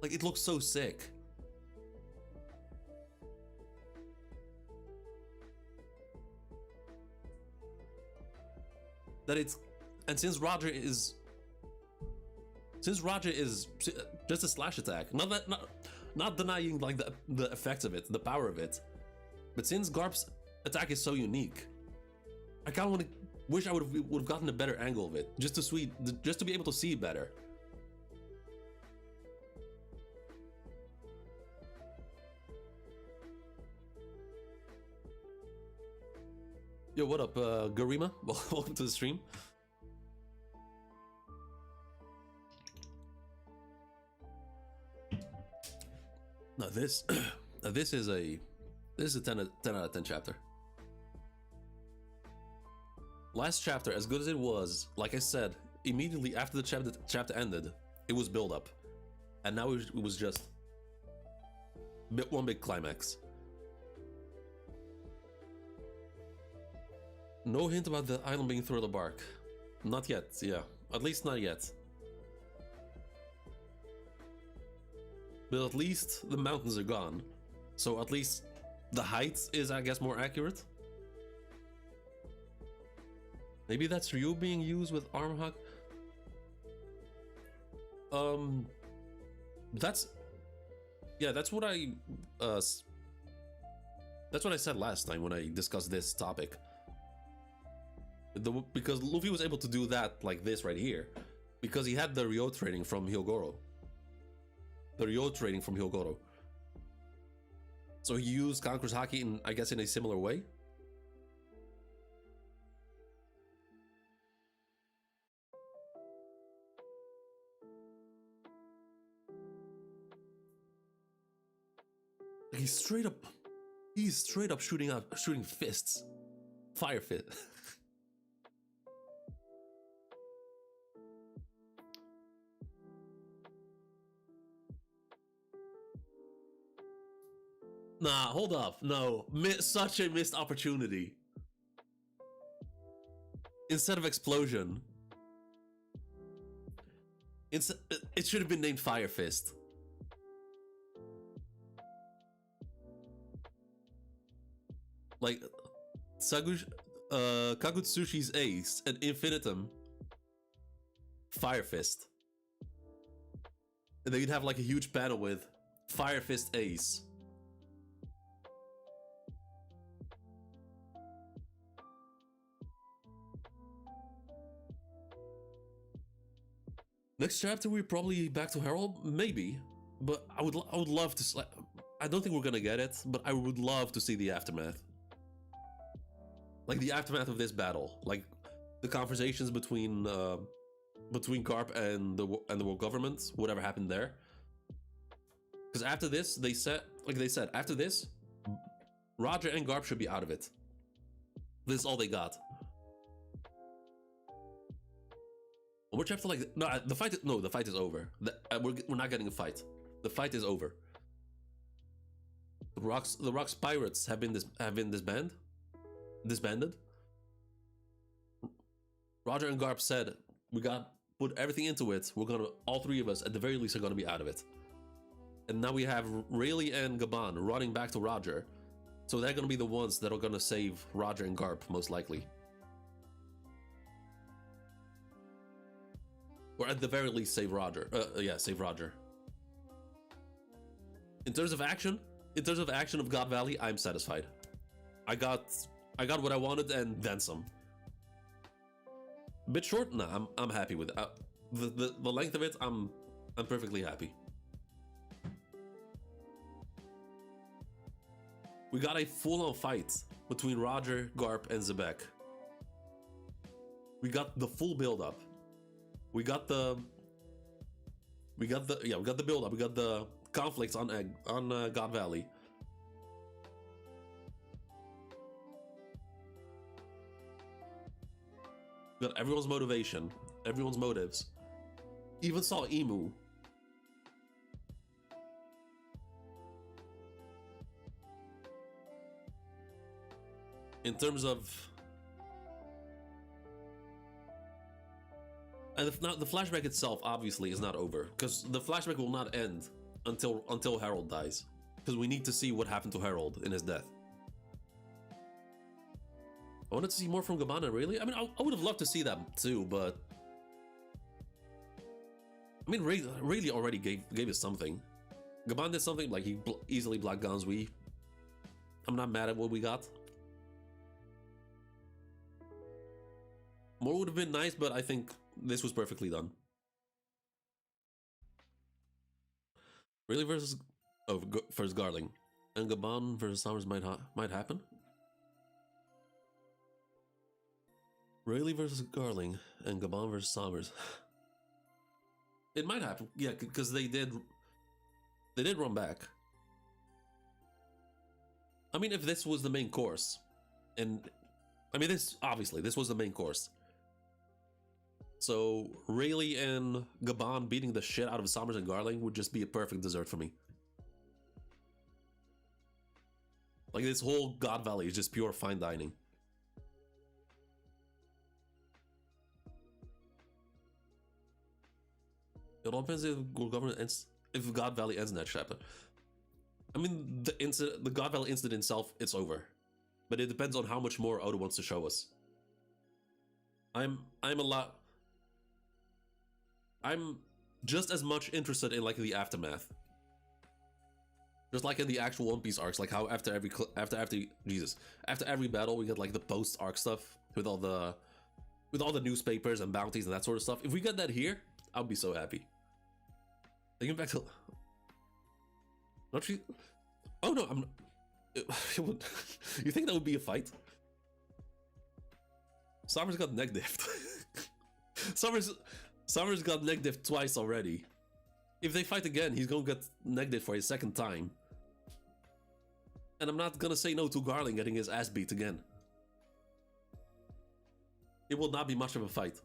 Like it looks so sick. That it's, and since Roger is just a slash attack, not denying like the effects of it, the power of it, but since Garp's attack is so unique, I kind of wish I would have gotten a better angle of it, just to be able to see better. Yo, what up, Garima? Welcome to the stream. Now this is a 10 out of 10 chapter. Last chapter, as good as it was, like I said, immediately after the chapter ended, it was build up, and now it was just one big climax. No hint about the island being Thriller Bark. Not yet, yeah. At least not yet. But at least the mountains are gone. So at least the height is, I guess, more accurate. Maybe that's Ryu being used with arm hug. That's what I said last time when I discussed this topic. Because Luffy was able to do that like this right here because he had the Ryo training from Hyogoro. So he used Conqueror's Haki in, I guess, in a similar way. He's straight up shooting fists. Fire fit. Nah, hold up. No, such a missed opportunity. Instead of explosion, It's, it should have been named Fire Fist. Like, Kagutsushi's Ace and Infinitum, Fire Fist. And then you'd have like a huge panel with Fire Fist Ace. Next chapter we're probably back to Herald, maybe, but I would love to. I don't think we're gonna get it, but I would love to see the aftermath. Like the aftermath of this battle, like the conversations between Garp and the world government, whatever happened there. Because after this, they said after this, Roger and Garp should be out of it. This is all they got. Which chapter? Like the fight is over. We're not getting a fight. The fight is over. The Rocks pirates have been disbanded. Roger and Garp said, we got put everything into it. We're gonna, all three of us at the very least, are gonna be out of it. And now we have Rayleigh and Gaban running back to Roger, so they're gonna be the ones that are gonna save Roger and Garp, most likely. Or at the very least save Roger. Save Roger. In terms of action of God Valley, I'm satisfied. I got what I wanted and then some. A bit short? Nah, I'm happy with it. The length of it, I'm perfectly happy. We got a full-on fight between Roger, Garp, and Zebek. We got the full build-up. We got the build-up. We got the conflicts on God Valley. We got everyone's motivation, everyone's motives. Even saw Emu. In terms of, and the flashback itself obviously is not over, because the flashback will not end until Harold dies, because we need to see what happened to Harold in his death. I wanted to see more from Gaban, really. I mean, I would have loved to see that too, but I mean, Rayleigh already gave us something. Gaban did something, like he easily blocked Gansui. I'm not mad at what we got. More would have been nice, but I think this was perfectly done. Rayleigh versus Garling, and Gaban versus Summers might happen. Rayleigh versus Garling and Gaban versus Summers. It might happen, yeah, because they did run back. I mean, if this was the main course, and I mean, this was the main course. So Rayleigh and Gaban beating the shit out of Summers and Garling would just be a perfect dessert for me. Like, this whole God Valley is just pure fine dining. It all depends if God Valley ends in that chapter. I mean, the God Valley incident itself, it's over. But it depends on how much more Oda wants to show us. I'm just as much interested in, like, the aftermath. Just like in the actual One Piece arcs, like how after every battle we get like the post arc stuff with all the newspapers and bounties and that sort of stuff. If we get that here, I'll be so happy. Thinking back to, not you. Oh no, I'm. You think that would be a fight? Summers got neck diffed. Summers got neck diffed twice already. If they fight again, he's gonna get neck diffed for a second time. And I'm not gonna say no to Garling getting his ass beat again. It will not be much of a fight.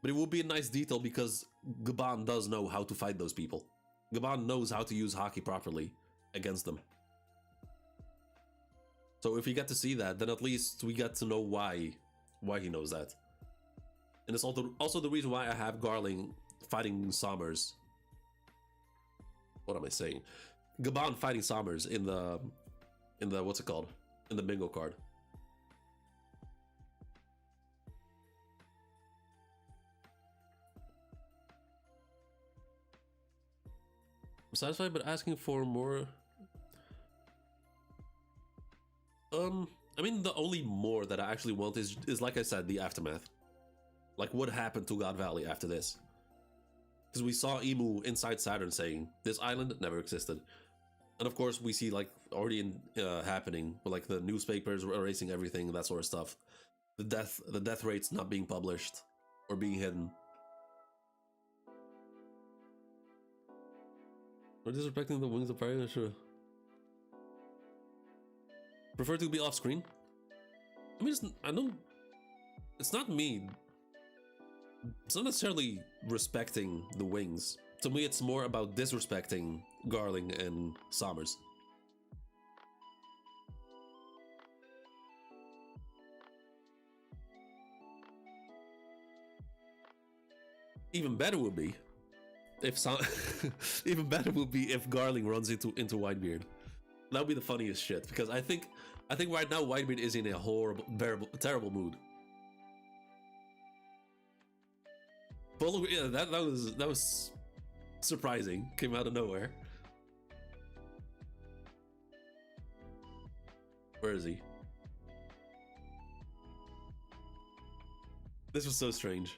But it will be a nice detail because Gaban does know how to fight those people. Gaban knows how to use Haki properly against them. So if we get to see that, then at least we get to know why he knows that. And it's also the reason why I have Garling fighting Sommers. What am I saying? Gabon fighting Sommers in the what's it called? In the bingo card. I'm satisfied, but asking for more. I mean, the only more that I actually want is like I said, the aftermath. Like what happened to God Valley after this? Because we saw Emu inside Saturn saying this island never existed, and of course we see like already happening with like the newspapers erasing everything, that sort of stuff. The death rates not being published or being hidden. Or disrespecting the wings of fire, sure. Prefer to be off screen? I mean, it's not me. It's not necessarily respecting the wings. To me, it's more about disrespecting Garling and Sommers. Even better would be if even better would be if Garling runs into Whitebeard. That would be the funniest shit, because I think right now Whitebeard is in a horrible, terrible mood. But look, yeah, that was surprising. Came out of nowhere. Where is he? This was so strange.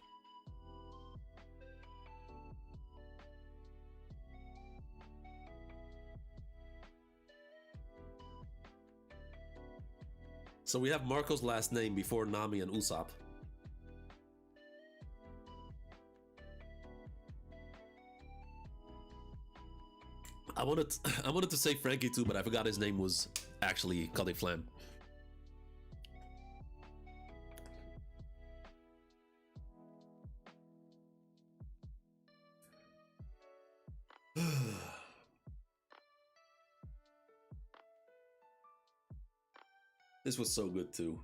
So we have Marco's last name before Nami and Usopp. I wanted to say Frankie too, but I forgot his name was actually Cutting Flam. This was so good too.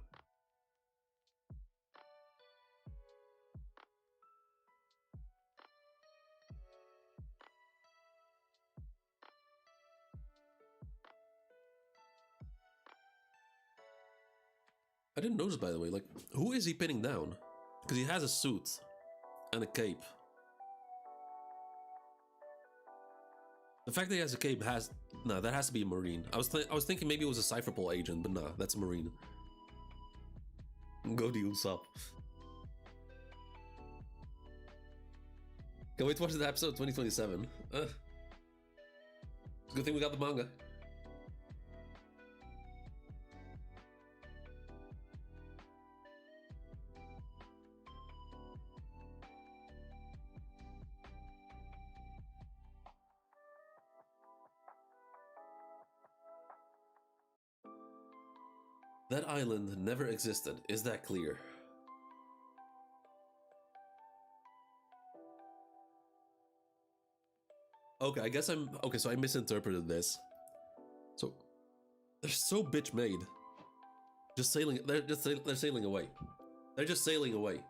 I didn't notice, by the way, like, who is he pinning down? Because he has a suit and a cape. The fact that he has a cape has... No, that has to be a Marine. I was thinking maybe it was a Cypherpole agent, but nah, that's a Marine. Go to Usopp. Can't wait to watch the episode 2027. Good thing we got the manga. That island never existed, is that clear? Okay, I guess okay, so I misinterpreted this. So they're so bitch made. Just sailing, they're sailing away. They're just sailing away.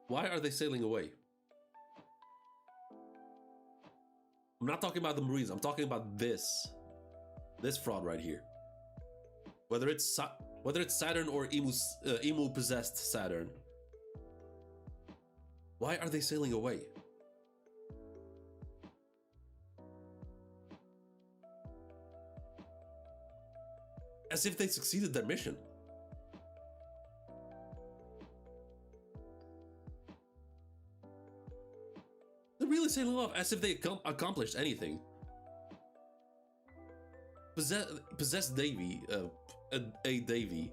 Why are they sailing away? I'm not talking about the Marines, I'm talking about this fraud right here. Whether it's Saturn or Emu possessed Saturn. Why are they sailing away? As if they succeeded their mission. They're really sailing off as if they accomplished anything. Possess Davy, a Davy,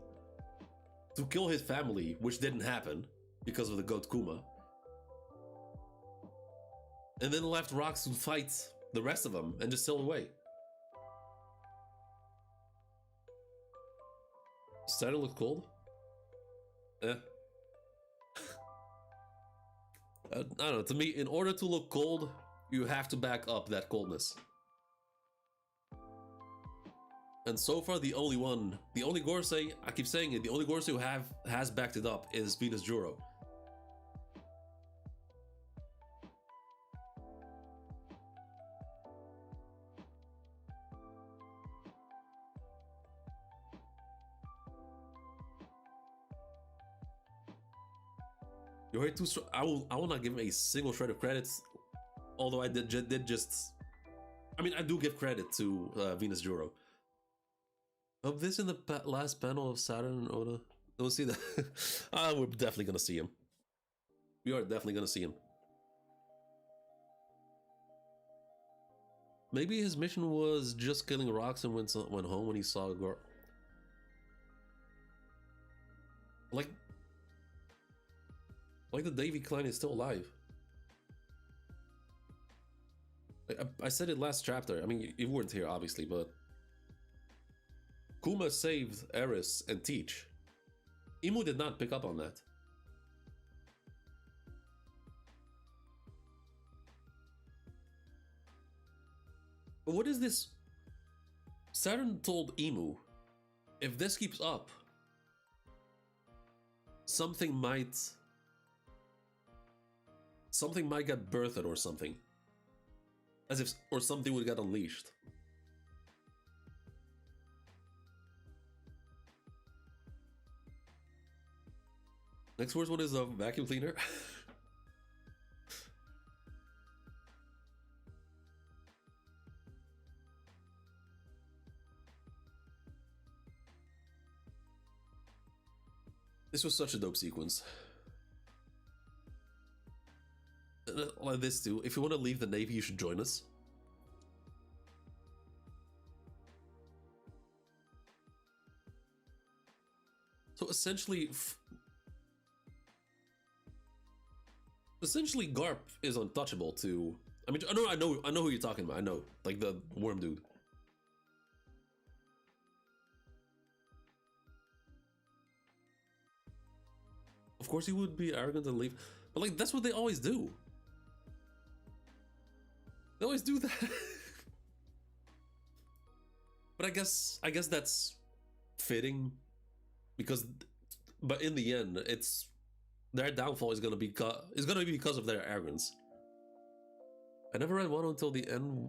to kill his family, which didn't happen because of the goat Kuma, and then left Rocks to fight the rest of them and just sail away. Starting to look cold? I don't know, to me, in order to look cold, you have to back up that coldness. And so far, the only one, the only Gorsei, I keep saying it, the only Gorsei who has backed it up is Venus Juro. You're way too strong. I will not give him a single shred of credits, although I did just. I mean, I do give credit to Venus Juro. Of this in the last panel of Saturn and Oda. Don't see that. We're definitely gonna see him. We are definitely gonna see him. Maybe his mission was just killing rocks and went home when he saw Gor. Like the Davy clan is still alive. I said it last chapter. I mean, you weren't here, obviously, but Kuma saved Eris and Teach. Imu did not pick up on that. But what is this? Saturn told Imu, if this keeps up, something might get birthed or something. As if, or something would get unleashed. Next worst one is a vacuum cleaner. This was such a dope sequence. Like this too. If you want to leave the Navy, you should join us. So essentially, Garp is untouchable to. I mean, I know who you're talking about. I know, like the worm dude. Of course, he would be arrogant and leave, but like that's what they always do. They always do that. But I guess that's fitting, because, but in the end, it's their downfall is gonna be because of their arrogance. I never read Wano until the end.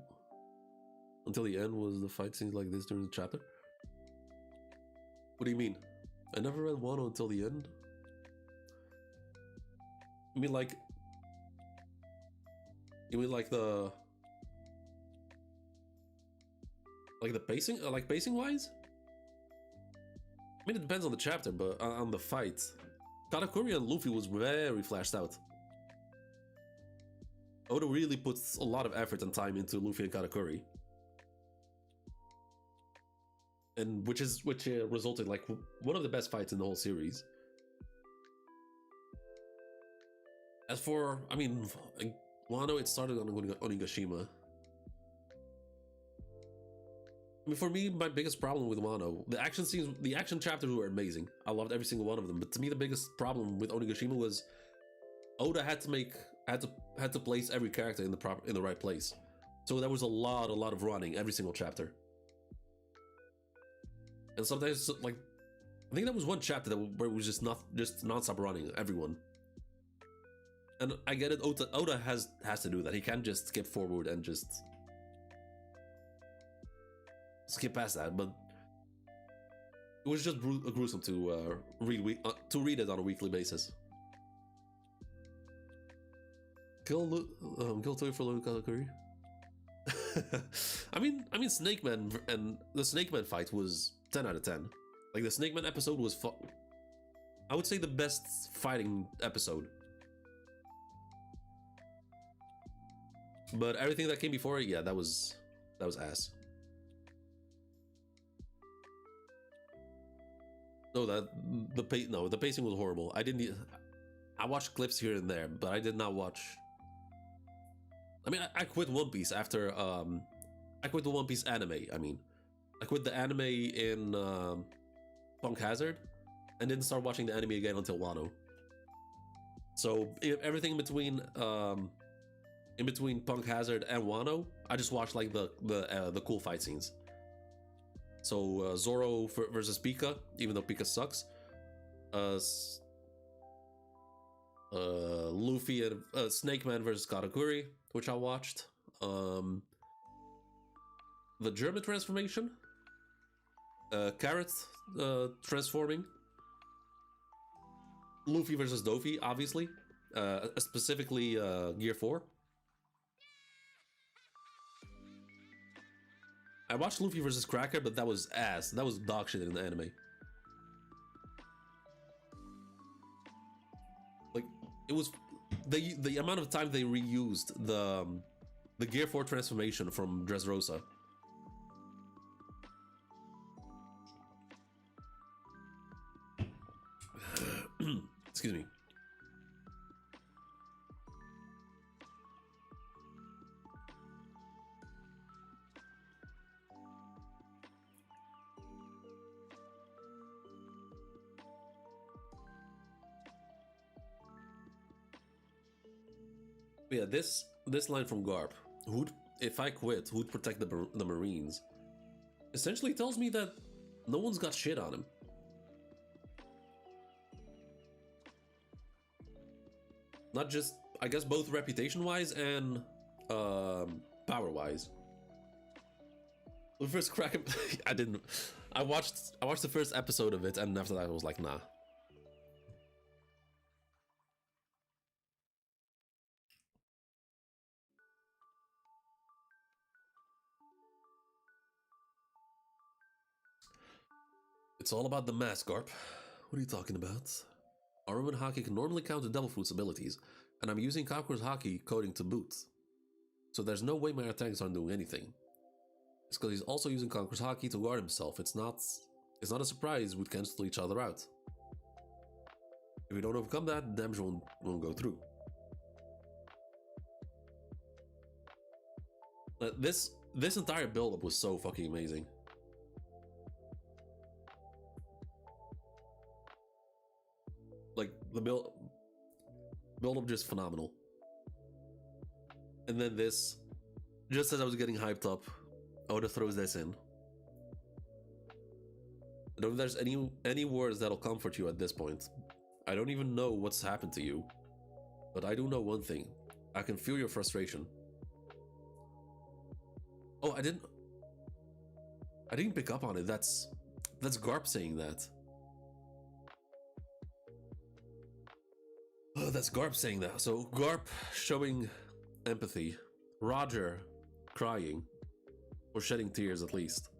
Until the end was the fight scenes like this during the chapter. What do you mean? I never read Wano until the end. You mean like the pacing, like pacing wise? I mean, it depends on the chapter, but on the fight, Katakuri and Luffy was very flashed out. Oda really puts a lot of effort and time into Luffy and Katakuri, and which resulted like one of the best fights in the whole series. As for, I mean, Wano, it started on Onigashima. I mean, for me, my biggest problem with Wano, the action scenes, the action chapters were amazing. I loved every single one of them. But to me, the biggest problem with Onigashima was Oda had to place every character in the right place. So there was a lot of running every single chapter. And sometimes, like, I think there was one chapter where it was just non-stop running everyone. And I get it. Oda has to do that. He can't just skip forward and just skip past that. But it was just gruesome to read it on a weekly basis. Kill Toy for Loki Katakuri. I mean, Snake Man and the Snake Man fight was 10 out of 10. Like the Snake Man episode was I would say the best fighting episode. But everything that came before it, yeah, that was ass. No, the pacing was horrible. I watched clips here and there, but I did not watch. I mean, I quit One Piece after I quit the One Piece anime. I mean, I quit the anime in Punk Hazard, and didn't start watching the anime again until Wano. So everything in between Punk Hazard and Wano, I just watched like the cool fight scenes. So Zoro versus Pika, even though Pika sucks. Luffy and Snake Man versus Katakuri, which I watched. The German transformation. Carrot transforming. Luffy versus Dofi, obviously. Specifically Gear 4. I watched Luffy versus Cracker, but that was ass. That was dog shit in the anime. Like, it was the amount of time they reused the Gear 4 transformation from Dressrosa. Excuse me. Yeah, this line from Garp, who'd, if I quit, who'd protect the Marines, essentially tells me that no one's got shit on him. Not just, I guess, both reputation-wise and power-wise. The first crack, I watched the first episode of it, and after that I was like, nah. It's all about the mask, Garp. What are you talking about? Armin Haki can normally counter Devil Fruit's abilities, and I'm using Kakuru's Haki coding to boot. So there's no way my attacks aren't doing anything. It's because he's also using Kakuru's Haki to guard himself. It's not a surprise we'd cancel each other out. If we don't overcome that, damage won't go through. This entire build-up was so fucking amazing. Like, the build-up just phenomenal. And then this, just as I was getting hyped up, Oda throws this in. I don't know if there's any words that'll comfort you at this point. I don't even know what's happened to you, but I do know one thing. I can feel your frustration. Oh, I didn't pick up on it. That's Garp saying that. Oh, that's Garp saying that. So Garp showing empathy, Roger crying, or shedding tears at least.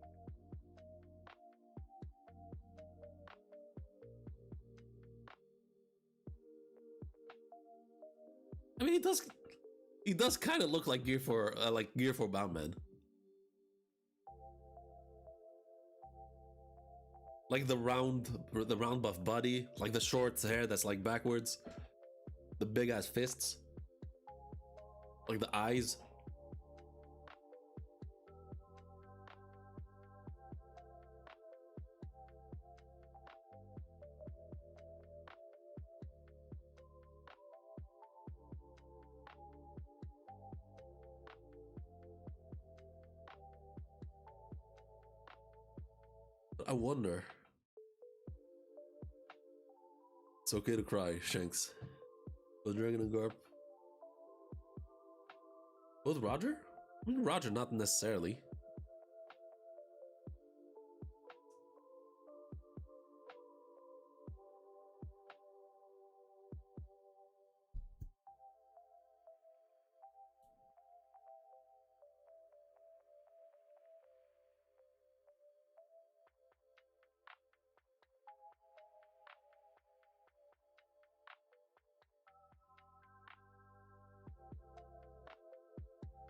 I mean, he does kind of look like Gear 4 bound man. Like the round buff body, like the short hair that's like backwards, the big ass fists, like the eyes. I wonder. It's okay to cry, Shanks. Both Dragon and Garp. Both Roger? I mean, Roger, not necessarily.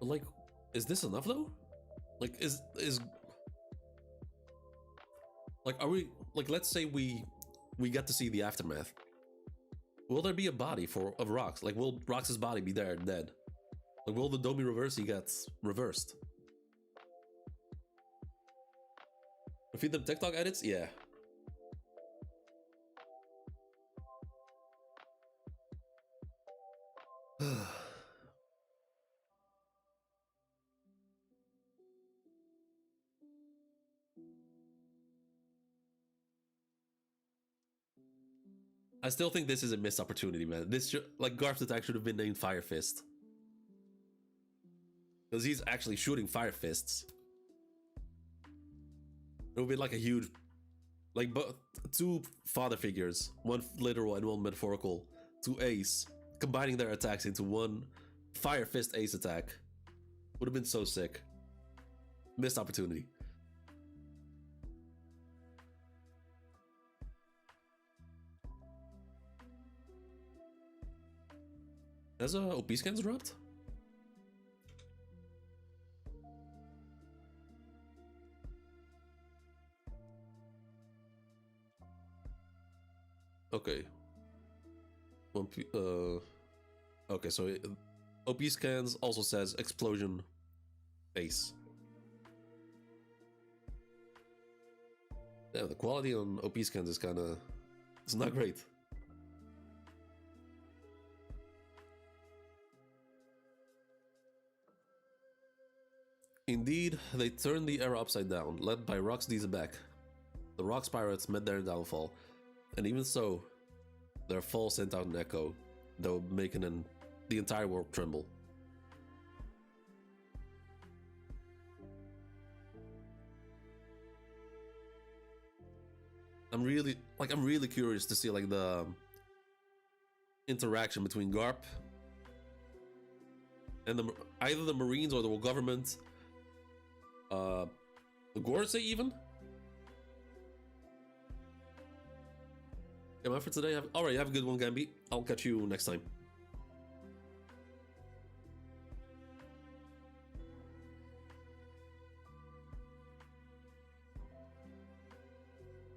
But like, is this enough though? Like, is like, are we, like, let's say we get to see the aftermath. Will there be a body of Rox? Like, will Rox's body be there dead? Like, will the Domi Reversi get reversed? Feed them TikTok edits? Yeah. I still think this is a missed opportunity, man. This should, like, Garf's attack should have been named Fire Fist. Because he's actually shooting fire fists. It would be like a huge, like, two father figures, one literal and one metaphorical, to Ace, combining their attacks into one Fire Fist Ace attack. Would have been so sick. Missed opportunity. Has OP scans dropped? Okay. Okay, so OP scans also says explosion base. Yeah, the quality on OP scans is kind of, it's not great. Indeed, they turned the era upside down, led by Rock's Dieselback. The Rocks pirates met their downfall, and even so, their fall sent out an echo, though making the entire world tremble. I'm really curious to see like the interaction between Garp and either the Marines or the government. The Gorsey even? Am I for today? Alright, have a good one, Gambi. I'll catch you next time.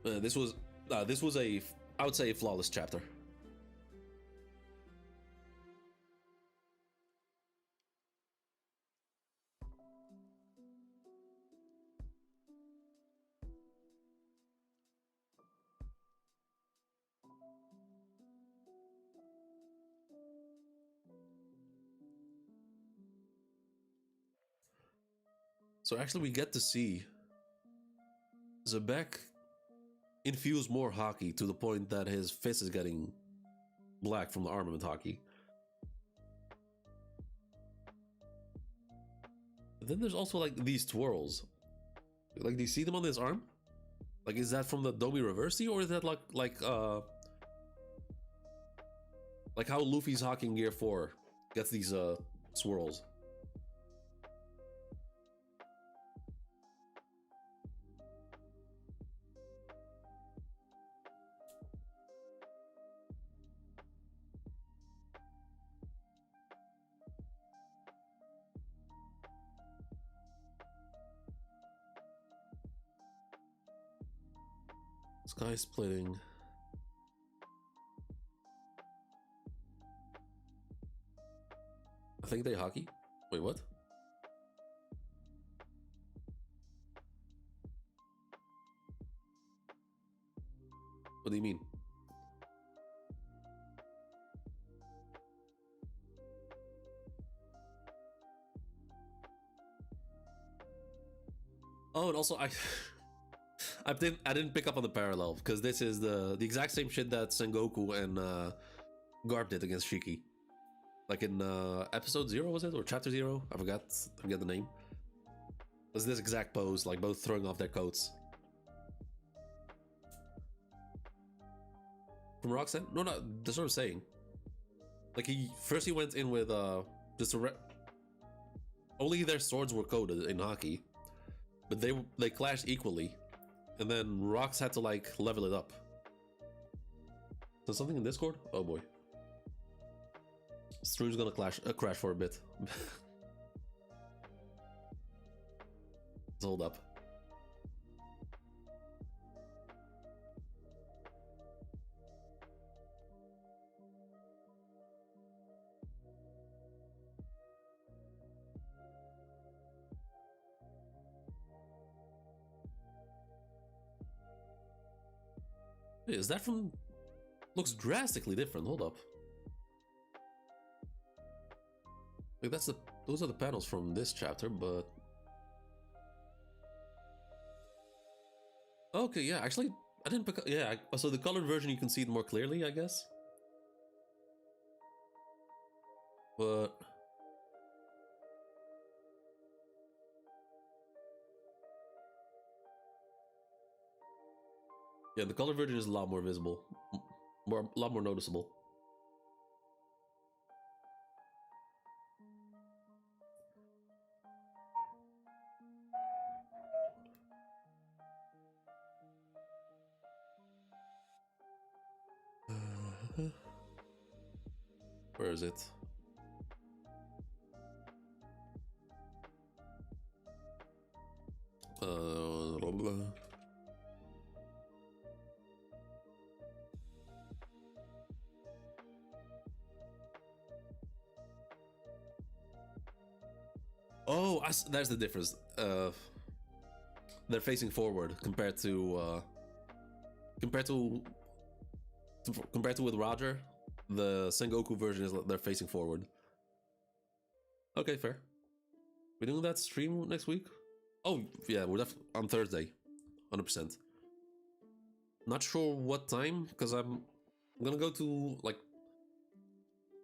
This was a, I would say, a flawless chapter. So actually we get to see Zebek infuse more hockey to the point that his fist is getting black from the armament hockey. But then there's also like these twirls. Like, do you see them on his arm? Like, is that from the Domi Reversi, or is that like how Luffy's hockey in Gear 4 gets these swirls? Sky splitting. I think they hockey. Wait, what? What do you mean? Oh, and also I didn't pick up on the parallel, because this is the exact same shit that Sengoku and Garp did against Shiki. Like in episode 0, was it? Or chapter 0? I forget the name. It was this exact pose, like both throwing off their coats. From Roxanne? No, that's what I'm saying. Like he went in with just only their swords were coded in hockey, but they clashed equally. And then Rox had to like level it up. So something in Discord? Oh boy. Stream's gonna crash for a bit. Let's hold up. Hey, is that from... Looks drastically different. Hold up. Like those are the panels from this chapter, but... Okay, yeah, actually, I didn't pick up. Yeah, so the colored version you can see it more clearly, I guess. But yeah, the colored version is a lot more visible, a lot more noticeable. Where is it? Blah, blah. Oh, there's the difference. They're facing forward compared to with Roger. The Sengoku version is they're facing forward. Okay, fair. We doing that stream next week? Oh yeah, we're definitely on Thursday, 100%. Not sure what time because I'm gonna go to like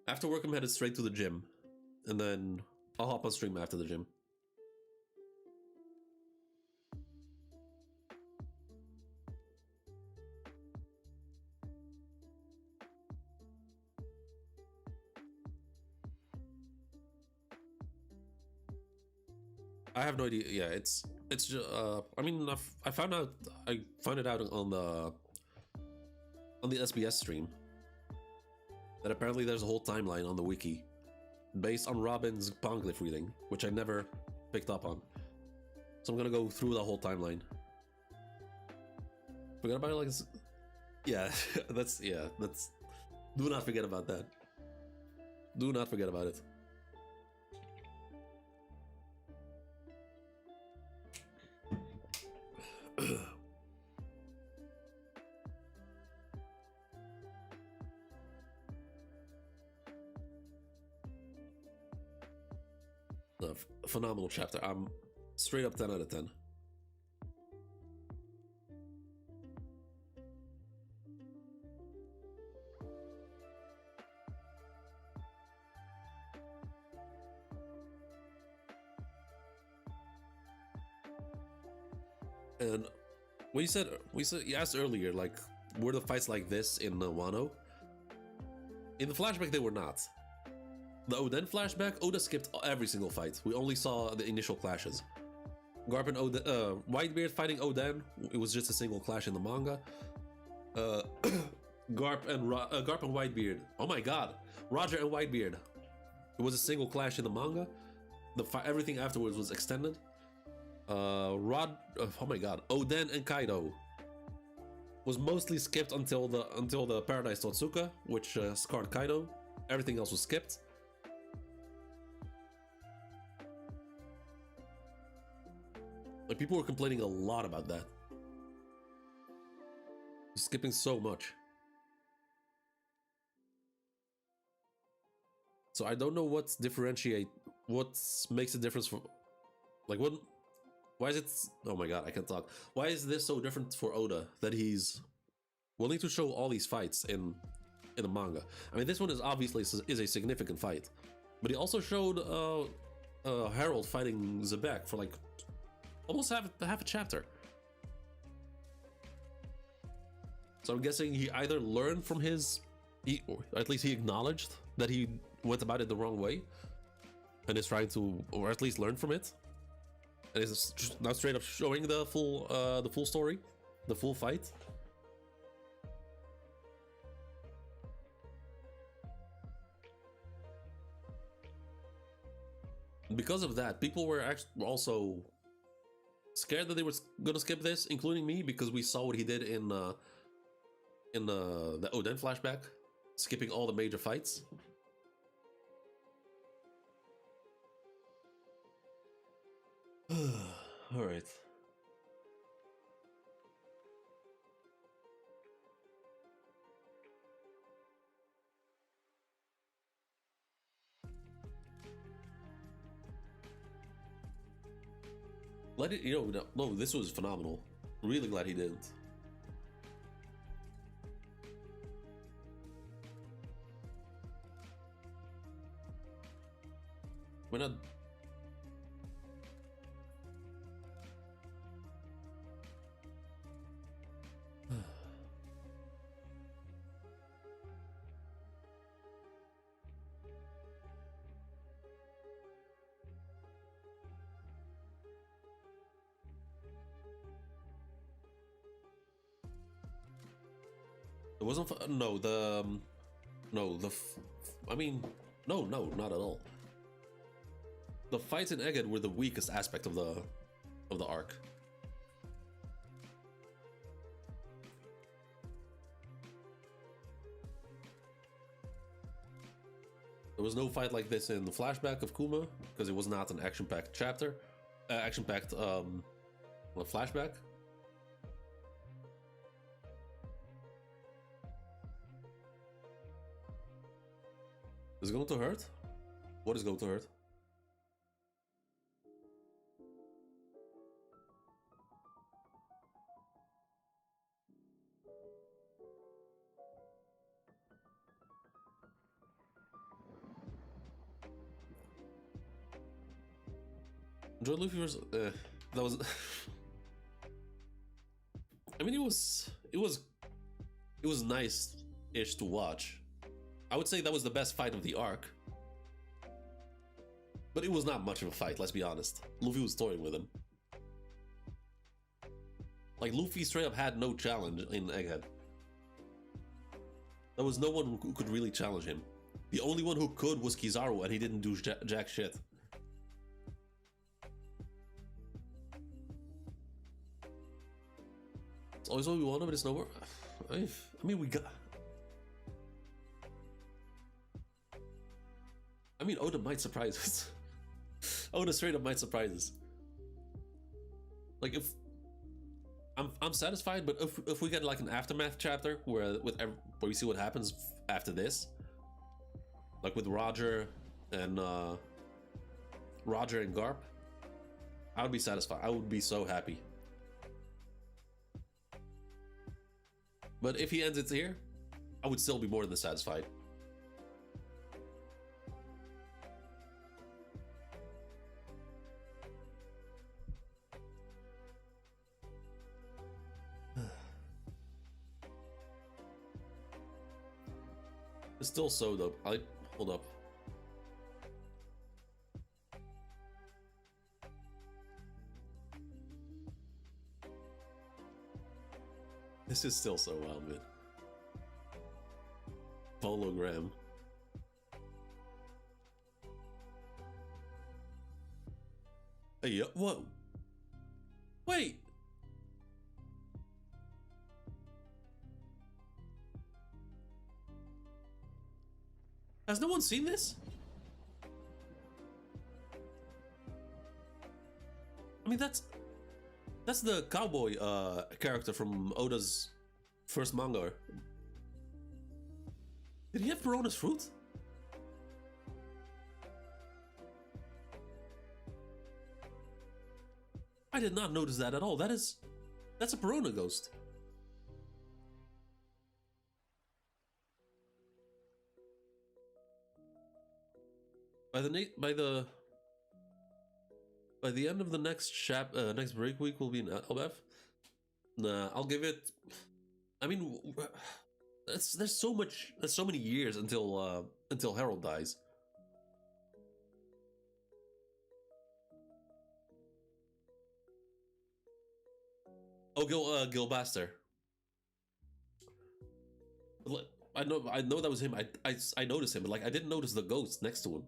after work. I'm headed straight to the gym, and then I'll hop on stream after the gym. I have no idea. Yeah, it's just. I mean, I found out. I found it out on the SBS stream that apparently there's a whole timeline on the wiki based on Robin's Poneglyph reading, which I never picked up on. So I'm gonna go through the whole timeline. Forget about it, like, yeah, that's. Do not forget about that. Do not forget about it. A phenomenal chapter. I'm straight up 10 out of 10. And you asked earlier, like, were the fights like this in Wano? In the flashback, they were not. The Oden flashback, Oda skipped every single fight. We only saw the initial clashes. Garp and Oden, Whitebeard fighting Oden, it was just a single clash in the manga. Garp and Whitebeard, oh my god, Roger and Whitebeard, it was a single clash in the manga. Everything afterwards was extended. Oh my god, Oden and Kaido was mostly skipped until the Paradise Totsuka, which scarred Kaido. Everything else was skipped. Like, people were complaining a lot about that. Skipping so much. So I don't know what makes a difference for, like, why is it, oh my god, I can't talk. Why is this so different for Oda that he's willing to show all these fights in the manga? I mean, this one is obviously a significant fight, but he also showed Harold fighting Zebek for like almost half a chapter. So I'm guessing he either learned from or at least he acknowledged that he went about it the wrong way, and is trying to, or at least learn from it, and is now straight up showing the full story, the full fight. Because of that, people were also scared that they were gonna skip this, including me, because we saw what he did in the Oden flashback, skipping all the major fights. All right. Let it, no, this was phenomenal. Really glad he didn't. We're not. It wasn't. No, the. No, the. I mean, no, not at all. The fights in Egghead were the weakest aspect of the arc. There was no fight like this in the flashback of Kuma because it was not an action-packed chapter, action-packed flashback. Is it going to hurt? What is going to hurt? Joy Luffy was that was. I mean, it was nice-ish to watch. I would say that was the best fight of the arc, but it was not much of a fight. Let's be honest. Luffy was toying with him. Like Luffy straight up had no challenge in Egghead. There was no one who could really challenge him. The only one who could was Kizaru, and he didn't do jack shit. It's always what we wanted, but it's nowhere. I mean, we got. I mean, Oden might surprise us. Oden straight up might surprise us. Like if I'm satisfied, but if we get like an aftermath chapter where we see what happens after this, like with Roger and Garp, I would be satisfied. I would be so happy. But if he ends it here, I would still be more than satisfied. It's still so dope. Hold up. This is still so well, man. Hologram. Hey, what? Wait. Has no one seen this? I mean, that's the cowboy character from Oda's first manga. Did he have Perona's fruit? I did not notice that at all. That's a Perona ghost. By the end of the next next break week will be in elbaf. Nah, I'll give it. I mean, there's so many years until Harold dies. Oh, Gilbaster. I know that was him. I noticed him, but like I didn't notice the ghost next to him.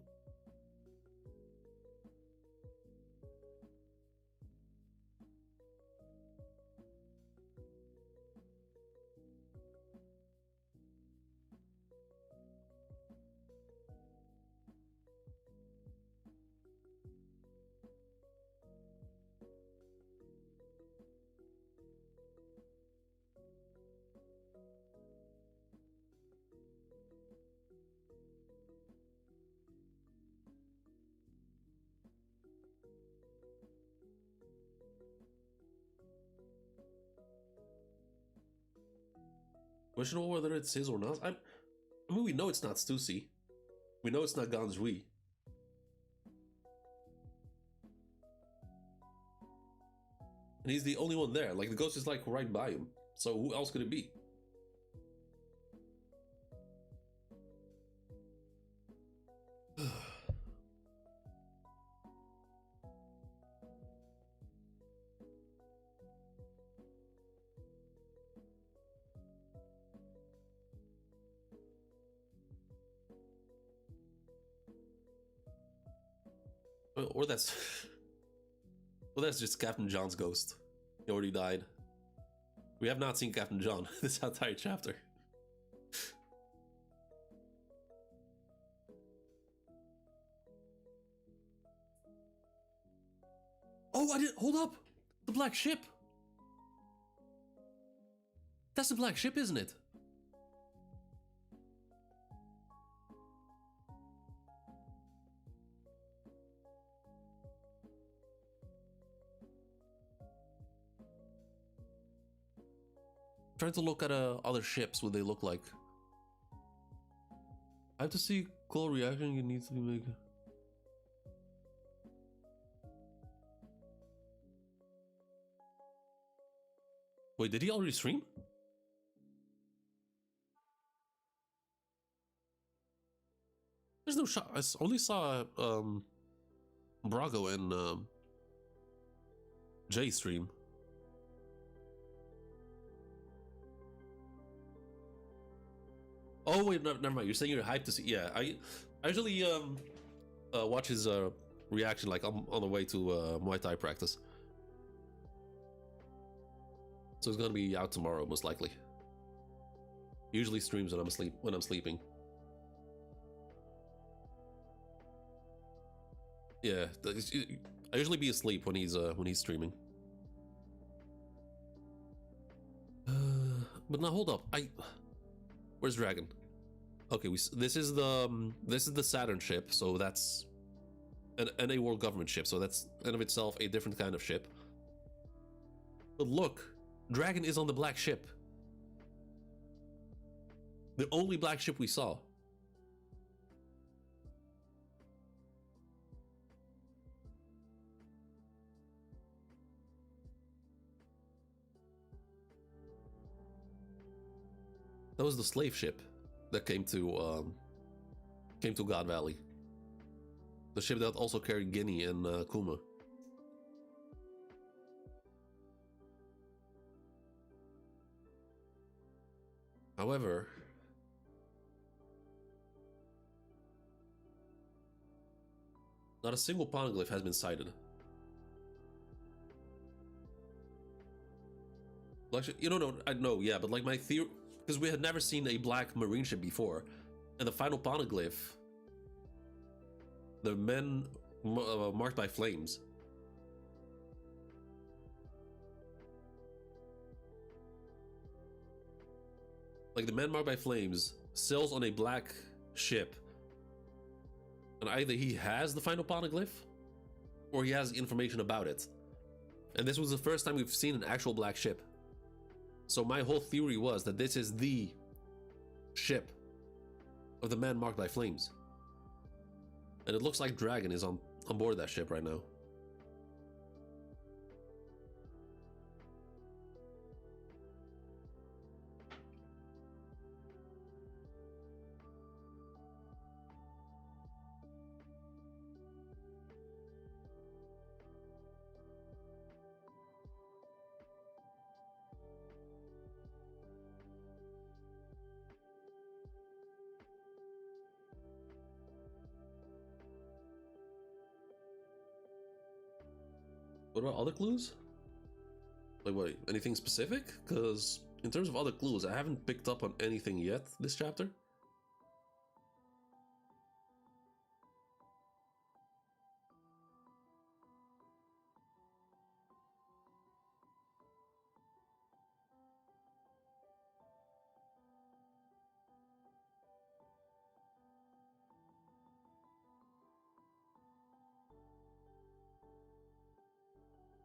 Questionable whether it's his or not. I mean, we know it's not Stussy. We know it's not Ganzui. And he's the only one there. Like, the ghost is like right by him. So who else could it be? Or that's... Well, that's just Captain John's ghost. He already died. We have not seen Captain John this entire chapter. Oh, I did. Hold up! The black ship! That's the black ship, isn't it? Trying to look at other ships, what they look like. I have to see cool reaction you need to be making. Wait, did he already stream? There's no shot. I only saw Brago and Jay stream. Oh wait, no, never mind. You're saying you're hyped to see? Yeah, I usually watch his reaction like on the way to Muay Thai practice. So it's gonna be out tomorrow, most likely. He usually streams when I'm sleeping. Yeah, I usually be asleep when he's streaming. But now hold up, where's Dragon? Okay, this is the Saturn ship, so that's an a world government ship, so that's in of itself a different kind of ship. But look, Dragon is on the black ship. The only black ship we saw. That was the slave ship that came to God Valley. The ship that also carried Guinea and Kuma. However, not a single poneglyph has been sighted. Well, actually, you know, I know, yeah, but like my theory, because we had never seen a black marine ship before, and the final poneglyph, the men marked by flames. Like the man marked by flames sails on a black ship, and either he has the final poneglyph, or he has information about it. And this was the first time we've seen an actual black ship. So my whole theory was that this is the ship of the man marked by flames. And it looks like Dragon is on board that ship right now. What about other clues? Like what, anything specific? Because in terms of other clues, I haven't picked up on anything yet this chapter.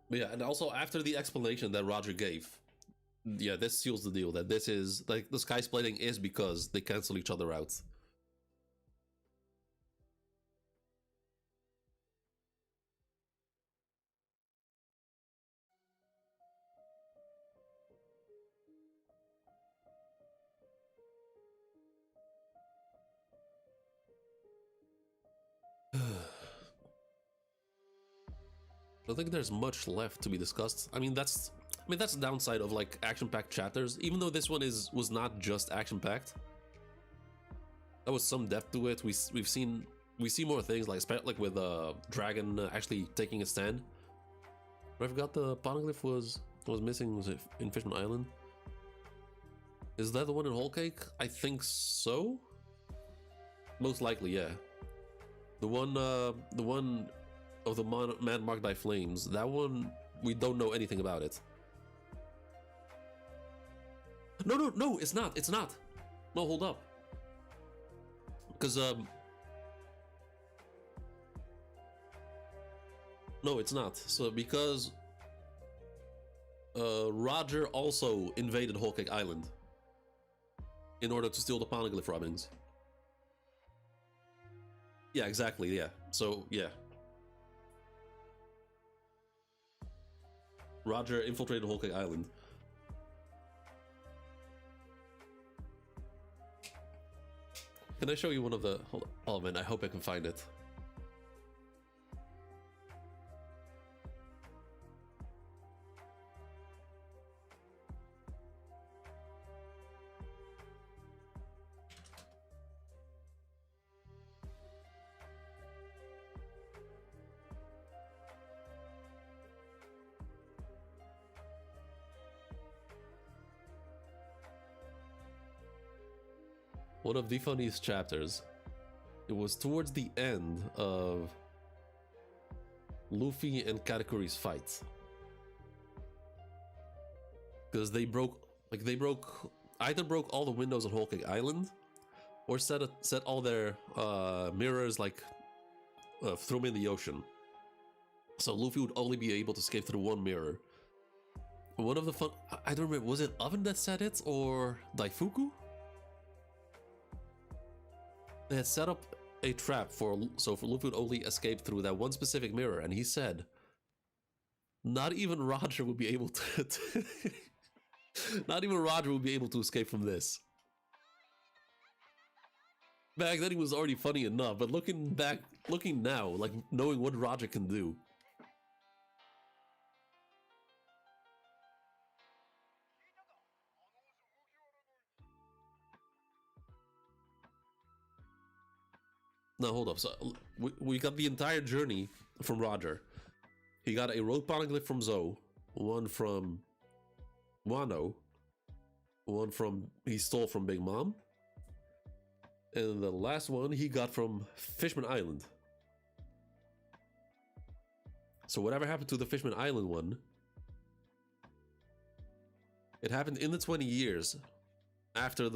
But yeah, and also after the explanation that Roger gave, yeah, this seals the deal that this is like the sky splitting is because they cancel each other out. I don't think there's much left to be discussed. I mean, that's the downside of like action-packed chapters. Even though this one was not just action-packed, there was some depth to it. We see more things like with Dragon actually taking a stand. But I forgot the poneglyph was missing. Was it in Fishman Island? Is that the one in Whole Cake? I think so. Most likely, yeah. The one of the man marked by flames. That one, we don't know anything about it. No, it's not. It's not. No, hold up. Because no, it's not. So because Roger also invaded Whole Cake Island in order to steal the poneglyph rubbings. Yeah, exactly. Yeah. So yeah. Roger infiltrated Whole Cake Island. Can I show you one of the... Oh man, I hope I can find it. One of the funniest chapters. It was towards the end of Luffy and Katakuri's fight. Because they either broke all the windows on Whole Cake Island, or set all their mirrors threw them in the ocean. So Luffy would only be able to escape through one mirror. One of the I don't remember, was it Oven that said it or Daifuku? They had set up a trap for Luffy would only escape through that one specific mirror, and he said, not even Roger would be able to not even Roger would be able to escape from this. Back then he was already funny enough, but looking now, like knowing what Roger can do. Now hold up, so we got the entire journey from Roger. He got a road poneglyph from Zoe, one from Wano, one he stole from Big Mom, and the last one he got from Fishman Island. So whatever happened to the Fishman Island one, it happened in the 20 years after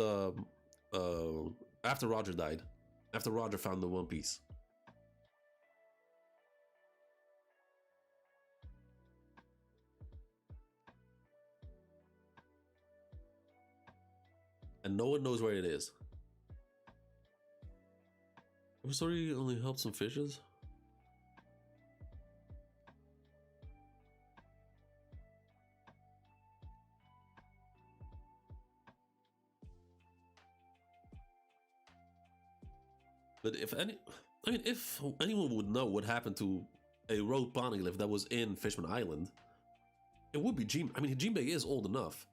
after Roger died. After Roger found the One Piece. And no one knows where it is. I'm sorry you only helped some fishes. But if anyone would know what happened to a road poneglyph that was in Fishman Island, it would be Jinbei. I mean, Jinbei is old enough.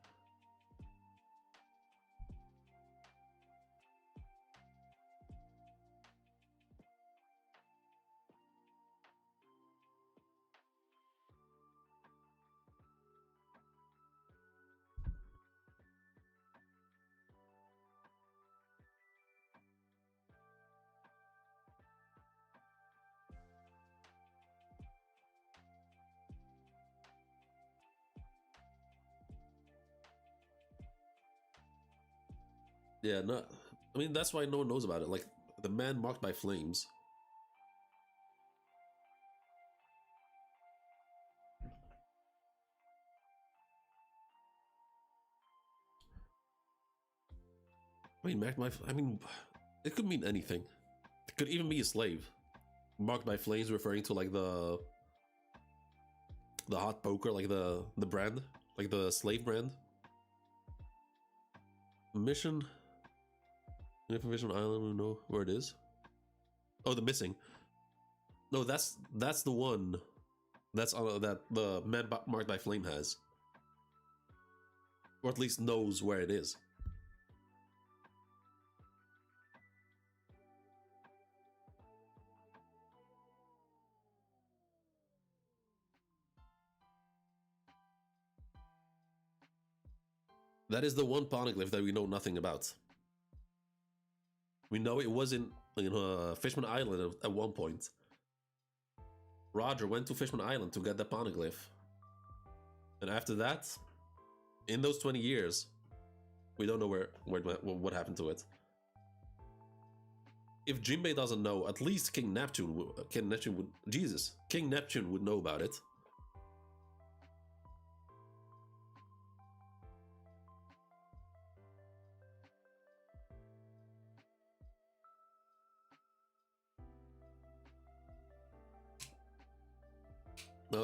Yeah, no, I mean, that's why no one knows about it. Like, the man marked by flames. I mean, it could mean anything. It could even be a slave. Marked by flames referring to, like, the hot poker, like the brand, like the slave brand. Mission. Information Island, we know where it is. Oh, the missing. No, that's the one That's that the man marked by flame has, or at least knows where it is. That is the one poneglyph that we know nothing about. We know it was in Fishman Island at one point. Roger went to Fishman Island to get the poneglyph. And after that, in those 20 years, we don't know what happened to it. If Jinbei doesn't know, at least King Neptune would know about it.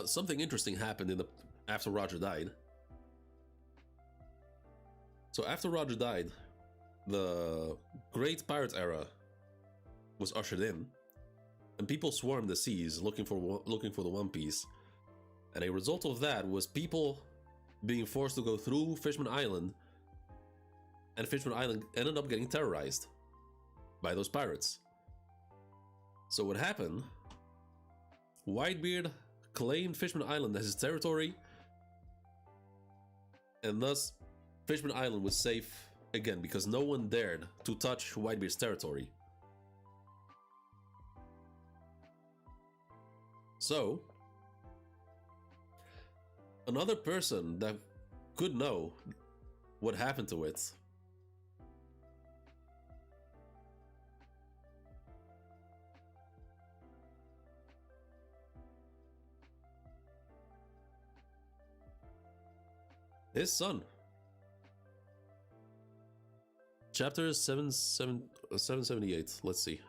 Something interesting happened after Roger died. So after Roger died, the Great Pirate Era was ushered in, and people swarmed the seas looking for the One Piece. And a result of that was people being forced to go through Fishman Island, and Fishman Island ended up getting terrorized by those pirates. So what happened? Whitebeard claimed Fishman Island as his territory, and thus Fishman Island was safe again because no one dared to touch Whitebeard's territory. So, another person that could know what happened to it his son. Chapter 778. Let's see.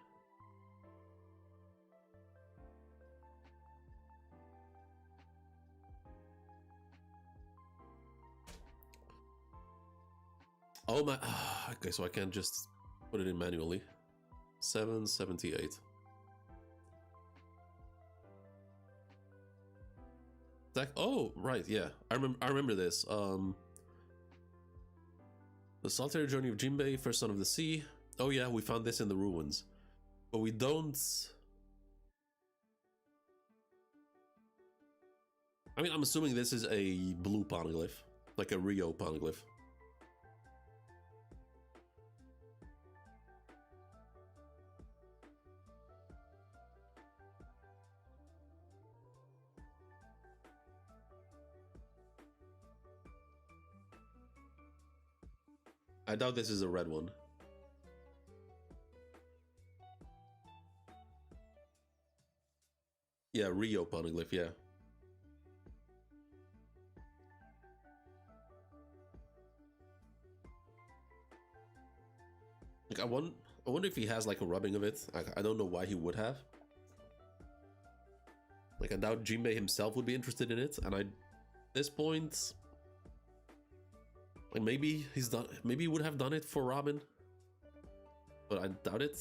Oh my. Okay, so I can't just put it in manually. 778. Oh, right, yeah. I remember this. The solitary journey of Jinbei, first son of the sea. Oh yeah, we found this in the ruins. But we don't... I mean, I'm assuming this is a blue poneglyph. Like a Rio poneglyph. I doubt this is a red one. Yeah, Rio poneglyph, yeah. Like, I wonder if he has like a rubbing of it. I don't know why he would have. Like, I doubt Jinbei himself would be interested in it, and at this point, like, maybe he would have done it for Robin, but I doubt it.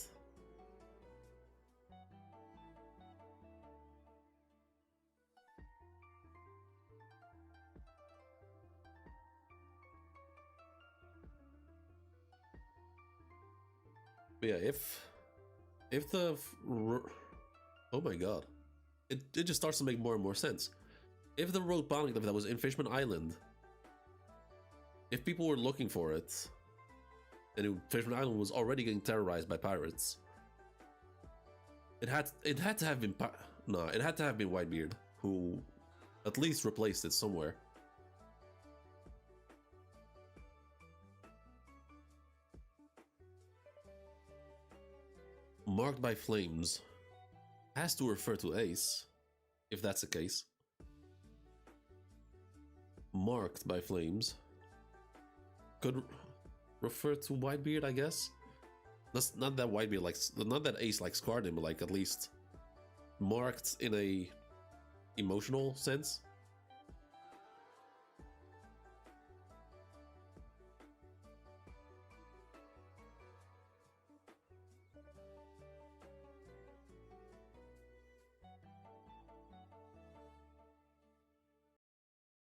But yeah, if the oh my god, it just starts to make more and more sense. If the road poneglyph that was in Fishman Island, if people were looking for it, and Fishman Island was already getting terrorized by pirates, it had to have been it had to have been Whitebeard who at least replaced it somewhere. Marked by flames has to refer to Ace, if that's the case. Marked by flames could refer to Whitebeard, I guess. That's not that Whitebeard not that Ace scarred him, but like at least marked in a emotional sense.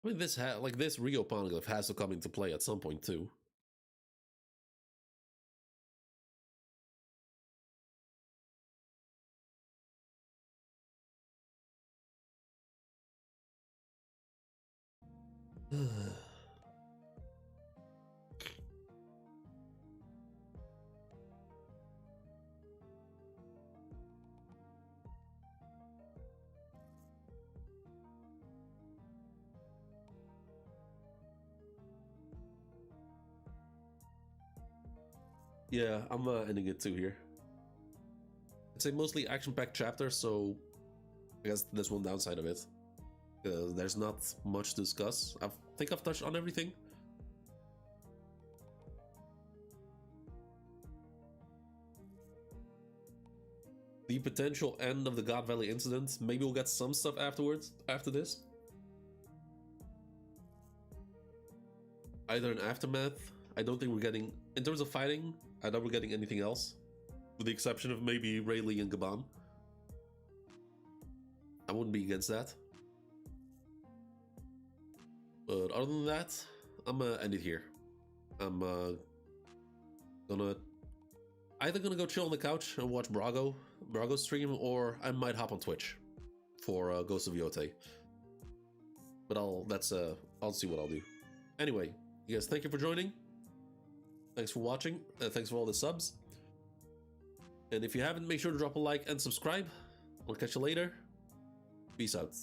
I mean, this Rio poneglyph has to come into play at some point too. Yeah, I'm ending it too here. It's a mostly action-packed chapter, so I guess there's one downside of it. There's not much to discuss. I think I've touched on everything. The potential end of the God Valley incident. Maybe we'll get some stuff afterwards, after this. Either an aftermath. I don't think we're getting, in terms of fighting, I doubt we're getting anything else. With the exception of maybe Rayleigh and Gabon. I wouldn't be against that. But other than that, I'm gonna end it here. I'm gonna either gonna go chill on the couch and watch Brago's stream, or I might hop on Twitch for Ghost of Yote. But I'll see what I'll do. Anyway, you guys, thank you for joining. Thanks for watching. Thanks for all the subs. And if you haven't, make sure to drop a like and subscribe. I'll catch you later. Peace out.